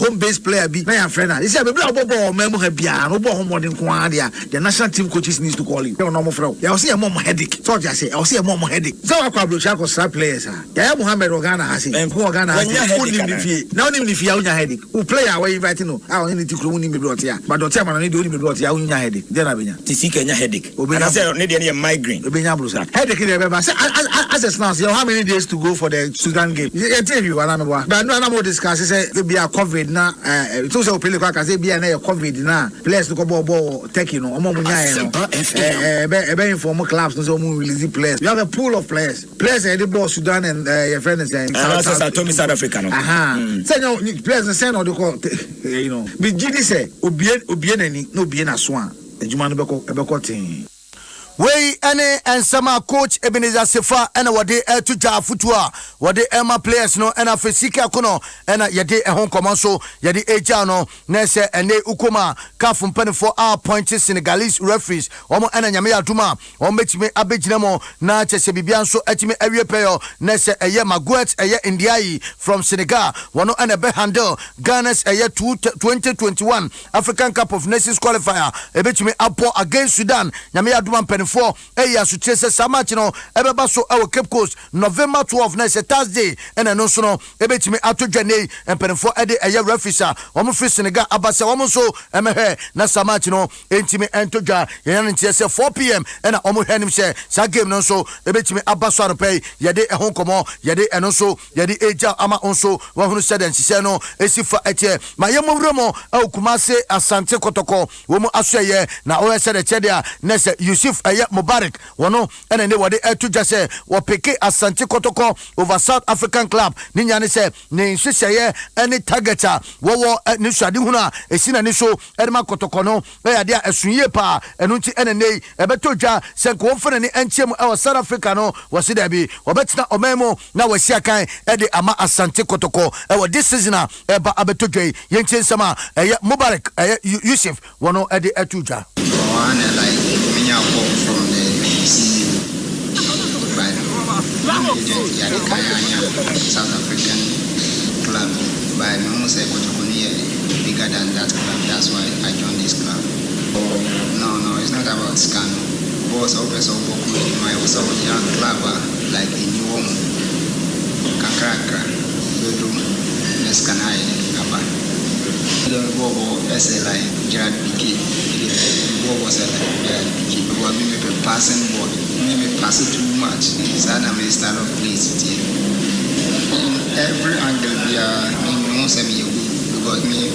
na ya friend na you say be bobo memu ha bia no bo home modern ko dia the national team coaches needs to call you no mo frɛ ya say your mom headache so just say I say your mom headache so akwa bro sha ko star players ya Muhammad Ogana ha say ko Ogana ha na onim ni fie unya headache o player we invite no a oni ti kuro ni me bro tia but don't tell man ni do ni me bro tia unya headache dey na benya ti sika nya headache and I say ne dey migraine obenya bro as now, how many days to go for the Sudan game? But no, I'm discuss. Say be a COVID now. It was a play like I say be a COVID now. Players to go ball take no. Informal clubs no so release players. You have a pool of players. Players the ball Sudan and your friend is saying South Africa. Say no players say no they call you know. But Gini say obien no bien aswan. Ejuma no beko tin. We ene ensama coach Ebenezer Sefa ena wade tuja futua wade ema players no ena Sika Akuno ena yade ehon komanso yade eja no na se ene ukoma CAF mpanifo appointed Senegalese referees omo ena nyame aduma omo betime abegyinamo na chese bibia nso atime awie peyo na se eye Maguet eye Ndiaye from Senegal wono ena be handle Ghana's eye 2021 African Cup of Nations qualifier ebetime apo against Sudan nyame aduma for so chese samach no ebeba so our Cape Coast November 12 na se Thursday and no so no ebetimi atodwane empenfo ede eye refisa omo fi Senegal abase omo so emehe na samach no entimi entodwa yan ntiese 4 pm and omo hwanim se sa game no so ebetimi abaso anopay yede ehon komo yede eno so yede eja ama onso wa hunu seden sise no esifa etie mayemowremo Kumase Asante Kotoko womo asoye na o sede chedia na se Yusuf Mubarak wono ene ne wode etuja se wo peke Asante Kotoko over South African club ni nyane se ne nhwehye ene targeta wo ne suade huna esina ni so edema Kotoko no ya dia esunye pa enu nti ene nei ebetodwa se ko mfene ne enchiem e South Africa no wose da bi obetina omemo na wasi akan ede ama Asante Kotoko e wo this season e ba abetodwa yenche sama Mubarak Yusuf wono ede etuja from the CEO, right? agent Yadikaya, South African club. But I almost said bigger than that club. That's why I joined this club. No, it's not about scam. Boss always my was a young club like in New Kakraka, Bedroom, Nescanai, Abba. The Bobo as like Gerard Piquet. Bobo was like Gerard Piquet. But we may be passing board. Maybe pass it too much. Sana may start of place. In every angle, we are in because me,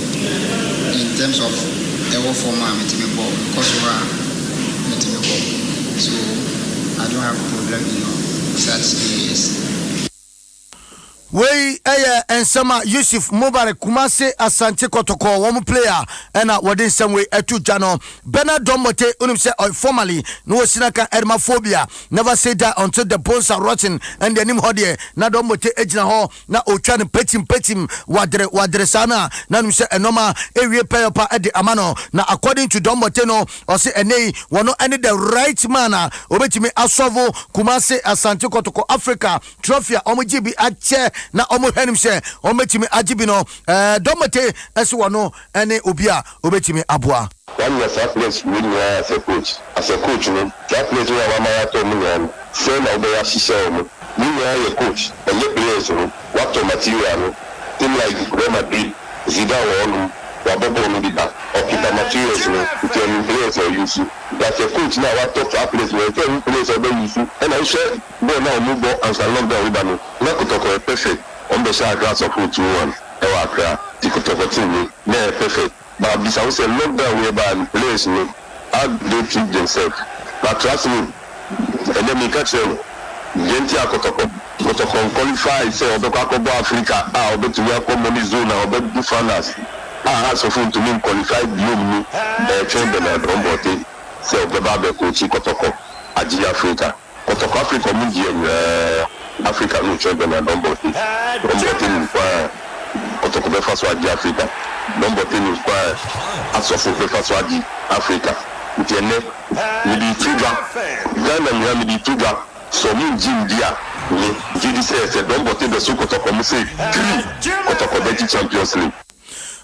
in terms of our former ball, because we are ball. So I don't have a problem in such areas. Wey ensema Yusuf Mubarak Kumase Asante Kotoko one player and within some way etu jano Bernard Domote unim say formally no sinaka edmaphobia never say that until the bones are rotten and the nim hodie na Domote ejina ho na otwa ne petim wadre sana na num say enoma ewie payopa ede amano na according to Domote no o say enei wono any the right man obetimi asovo Kumase Asante Kotoko Africa trophy omojibi ache na omo hwenim se ometimi agibi no Domote ese wono ene obia obetimi aboa one year place we as a coach no that place we are marathon no say na obeya sise omo we are a coach and the players no what material no team like Real Madrid Zidane won wabobo no bita okita materials no the players are use that a coach now what top place we tell players are use and I say go now move on and salon down we no na kotoko perfect on the side grass of 2-1 e wa kra tikotoko team na perfect but this I say lockdown whereby players no how they treat themselves but trust me and then me catch them genti akotoko qualify say obeko akobo Africa obetu we akomo zone obedu finals so for to mean qualified blue train Bernard Domote say obeba be coach kotoko aji Africa kotoko Africa mundi Africa no train Bernard Domote ni kwa kotoko be faso aji Africa Domote ni kwa asofo be faso aji Africa utiene mi di tuga Ghana mi di tuga so mi jindia ni jidi say Domote be so kotoko mu say kotoko be Champions League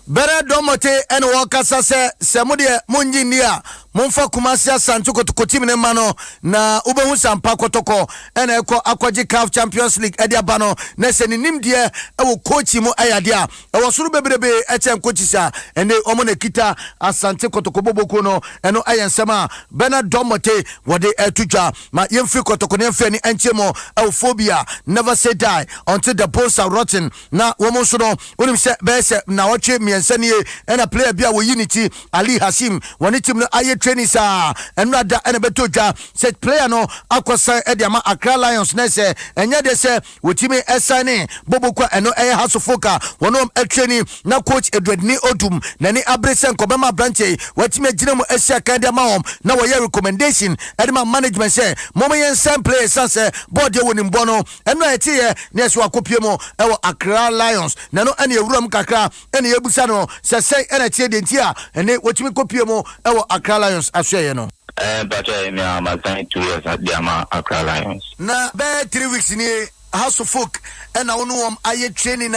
Bernard Domote and Wakasa se mudia munji ndia Monfa Kumasi Asante Kotoko team ne mano na ubehu sampa kotoko ena eko akwaji CAF Champions League edia bano na se nim die ewo coach mu ayadia ewo suru bebrebe echen coach sa ene omo na kita Asante Kotoko boboko no eno ayensema Bernard Domote wode etujwa ma yemfi kotoko ne mfe ni enchemo phobia never say die until the bones are rotten na womo so no wonim se be se na woche miensanie ena player bia wo unity Ali Hashim woni team no aye training sa enra da ene betoja set player no akosan e ama Accra Lions na se enye de se wotimi esane bobokwa eno eye hasofoka wonom e training na coach Edwardni Odum na ni abresen kobema branche wotimi agina mu asia kan de ma hom na wo ye recommendation edema management se momo yen sem players say board ye woni mbono enra etiye na so akopie mo e wo Accra Lions na no ene ewuram kakra ene yebusa no se sei ene tie de ntia ene wotimi kopie mo e wo Accra Lions asye no but me am 2 years at the Accra Lions na be 3 weeks ni house of folk and I know aye training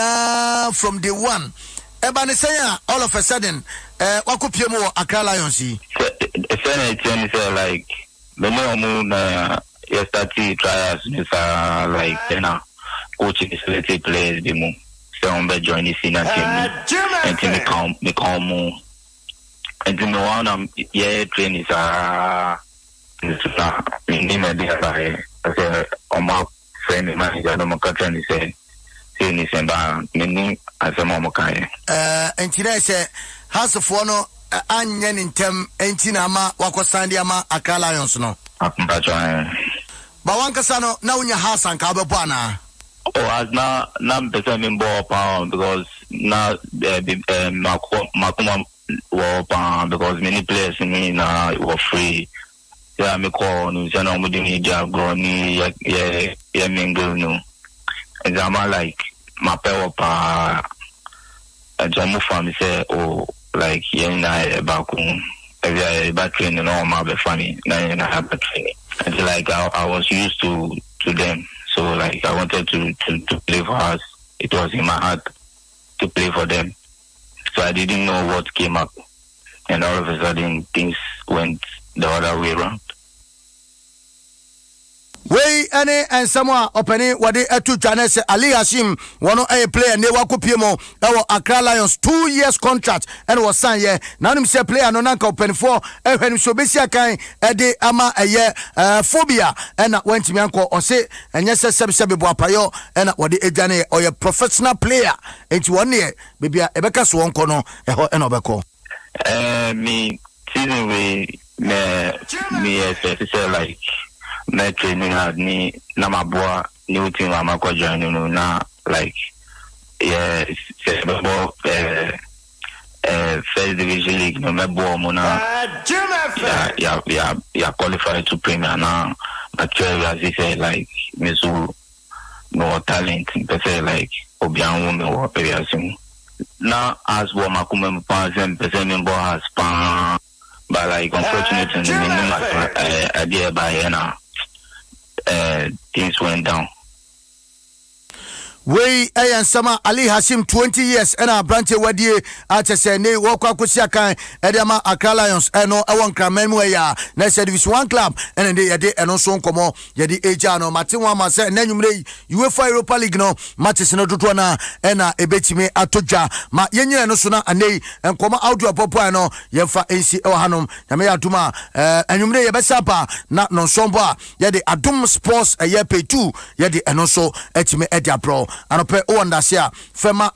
from day one eba ne say all of a sudden wakopie mo Accra Lions yi say like the no na yesterday trials is like then coaching is selected players the mo so on be join the senior team and team me come and the one training is in media by on my friend manager no country say ni semba meni asemo kai and today say house of no anya ntem entina ma wakosande ama Accra Lions no ba wanka sano na unya house anka obebo ana as na person in ball pound because na makuma because many players in me now were free. Yeah, me call no say no mudi media grow ni yeah mingle no. And I'm like my power pa jamu family say oh like yeah na back every back training no ma be funny na have training. And like I was used to them. So like I wanted to play for us. It was in my heart to play for them. So I didn't know what came up, and all of a sudden things went the other way around. Wey ene and someone opening what they to channel say Ali Hashim one a player ne wakupimo ewo Accra Lions 2 years contract and was signed here. Now him say player no nanka open for him so besia kan de ama phobia and went me anko or say and yes sebe boapayo and what the ejane or a professional player into 1 year baby ebeka so onko no eho eno beko me season we me say like my training had ni na maboa new team ama ko join no na like yeah first division league no mebo mo na yeah qualified to premier now actually as he said like mesu no talent but say like obian woman or person now as wo makuma pa sem person member has pa but like unfortunately idea by now things went down. Wey ayan sama Ali Hashim 20 years and a branch wadie atese ne wokwa kusia kan edema Accra Lions eno ewon kramenu ya na se division 1 club and dey yede eno so nkomo yede eja no mate one ma se nanwumre UEFA Europa League no matches no dodo na ena ebetime atoja ma yenyina no so na anei nkomo audio popo no yemfa ensi ewo hanom na me aduma anwumre ye besapa na no nsombo a yede Adum Sports pay 2 yede eno so etime edia pro anope o understand Fema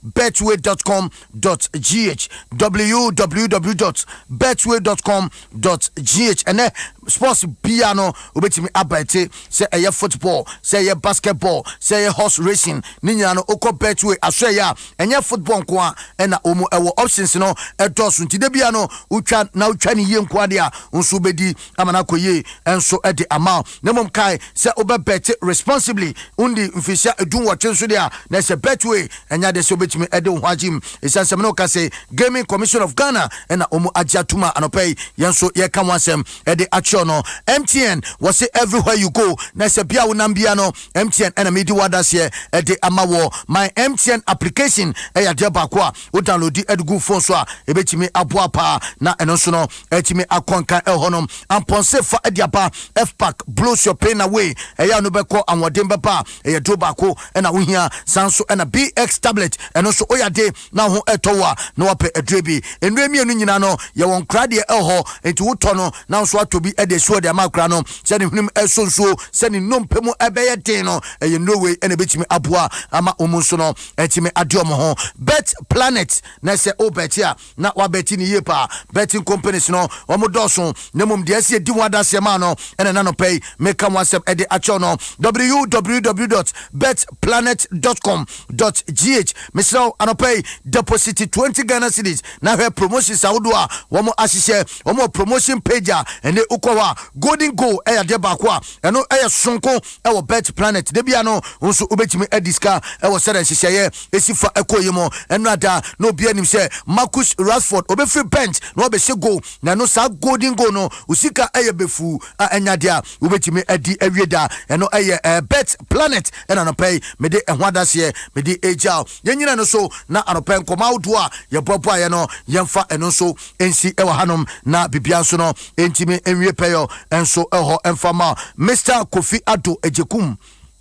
betway.com.gh www.betway.com.gh and sports piano obetimi abate say eye football say eye basketball say eye horse racing ninya no okọ betway aswe ya enye football nko a na omu ewo options no edoso ntide bia no utwa na utwa ne ye nko ade a nso bedi amana koye enso ede ama nemom kai say obebet responsibly undi mfisha edun watchen so dia na say betway enya de so betimi ede ho agim esansem no ka say Gaming Commission of Ghana na omu agiatuma anopai yenso ye ka wansem ede no MTN was say everywhere you go na se bia wonambia no MTN and medi wadas here de amawo my MTN application ya de ba kwa o download edugu phone so a ebetimi aboa pa na eno so no etimi akonka ehonom amponse fa ediaba FPAC blows your pain away ya no beko anwodem beba ya do ba ko na wo hia sanso na BX tablet eno so oyade na ho etowa na wape edrebi enremi enu nyina no ye won krade eho enti wo to no na so atobi ede so de amakra no se ne hunu esonso se ne nompemu ebeye den no eye no way ene betimi aboa ama omunso no etimi adom ho Bet Planet na se obetia na wabeti ni yepa betting companies no omodoso nemum de ase di wada se ma no ene na no pay make am wasem ede acho no www.betplanet.com.gh misro anopay deposit 20 Ghana cedis na her promotions awdo a wo mo asise wo mo promotion page ene ukowa golden goal eya de ba kwa eno eya sonko ewo Bet Planet de bia no nso obetimi ediska ewo sere hyehyeye esifa ekoyemo eno ada no bia nim se Marcus Rashford obefi bench no obehye goal na no sa golden goal no usika eya befu enya dia obetimi edi awieda eno eya Bet Planet ena no pay mede ehwadase mede eja yenyina no so na anopen komawdo a ye bobo aye no yemfa eno so ensi ewo hanom na bibia so no entimi enwie peyo enso eho enfama Mr. Kofi Ado Ejekum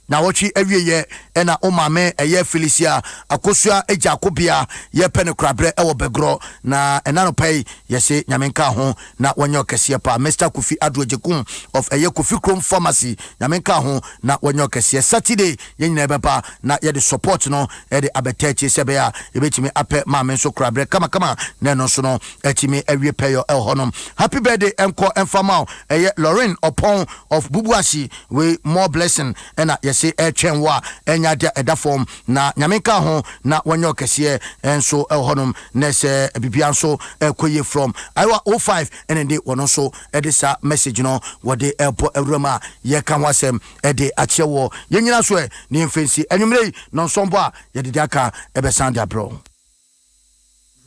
na wochi awieye ena omame eye Felicia akosua ejakobia ye pene krabre ewo begro na enano pay yese nyamenka ho na wonyo kese pa Mr. Kofi Ado Ejekum of eye Kofi Chrome Pharmacy nyamenka ho na wonyo kese Saturday yenyina beba na ye the support no ye the abetachi sebe ya ebetimi ape mame so krabre kama na no so no etimi awie peyo elhonom happy birthday enko enfama eye Lauren Opon of Bubuashi we more blessing ena yes etwenwa enya de eda form na nyamenka ho na wonyo kese enso elhonom na se bibia so ekoye from Iwa 05 and de wono so edisa message no wode elpo ewrama ye kan wasem ede achewo yenyina so ni mfensi enwumrei no nsombo a ye de aka ebesanda bro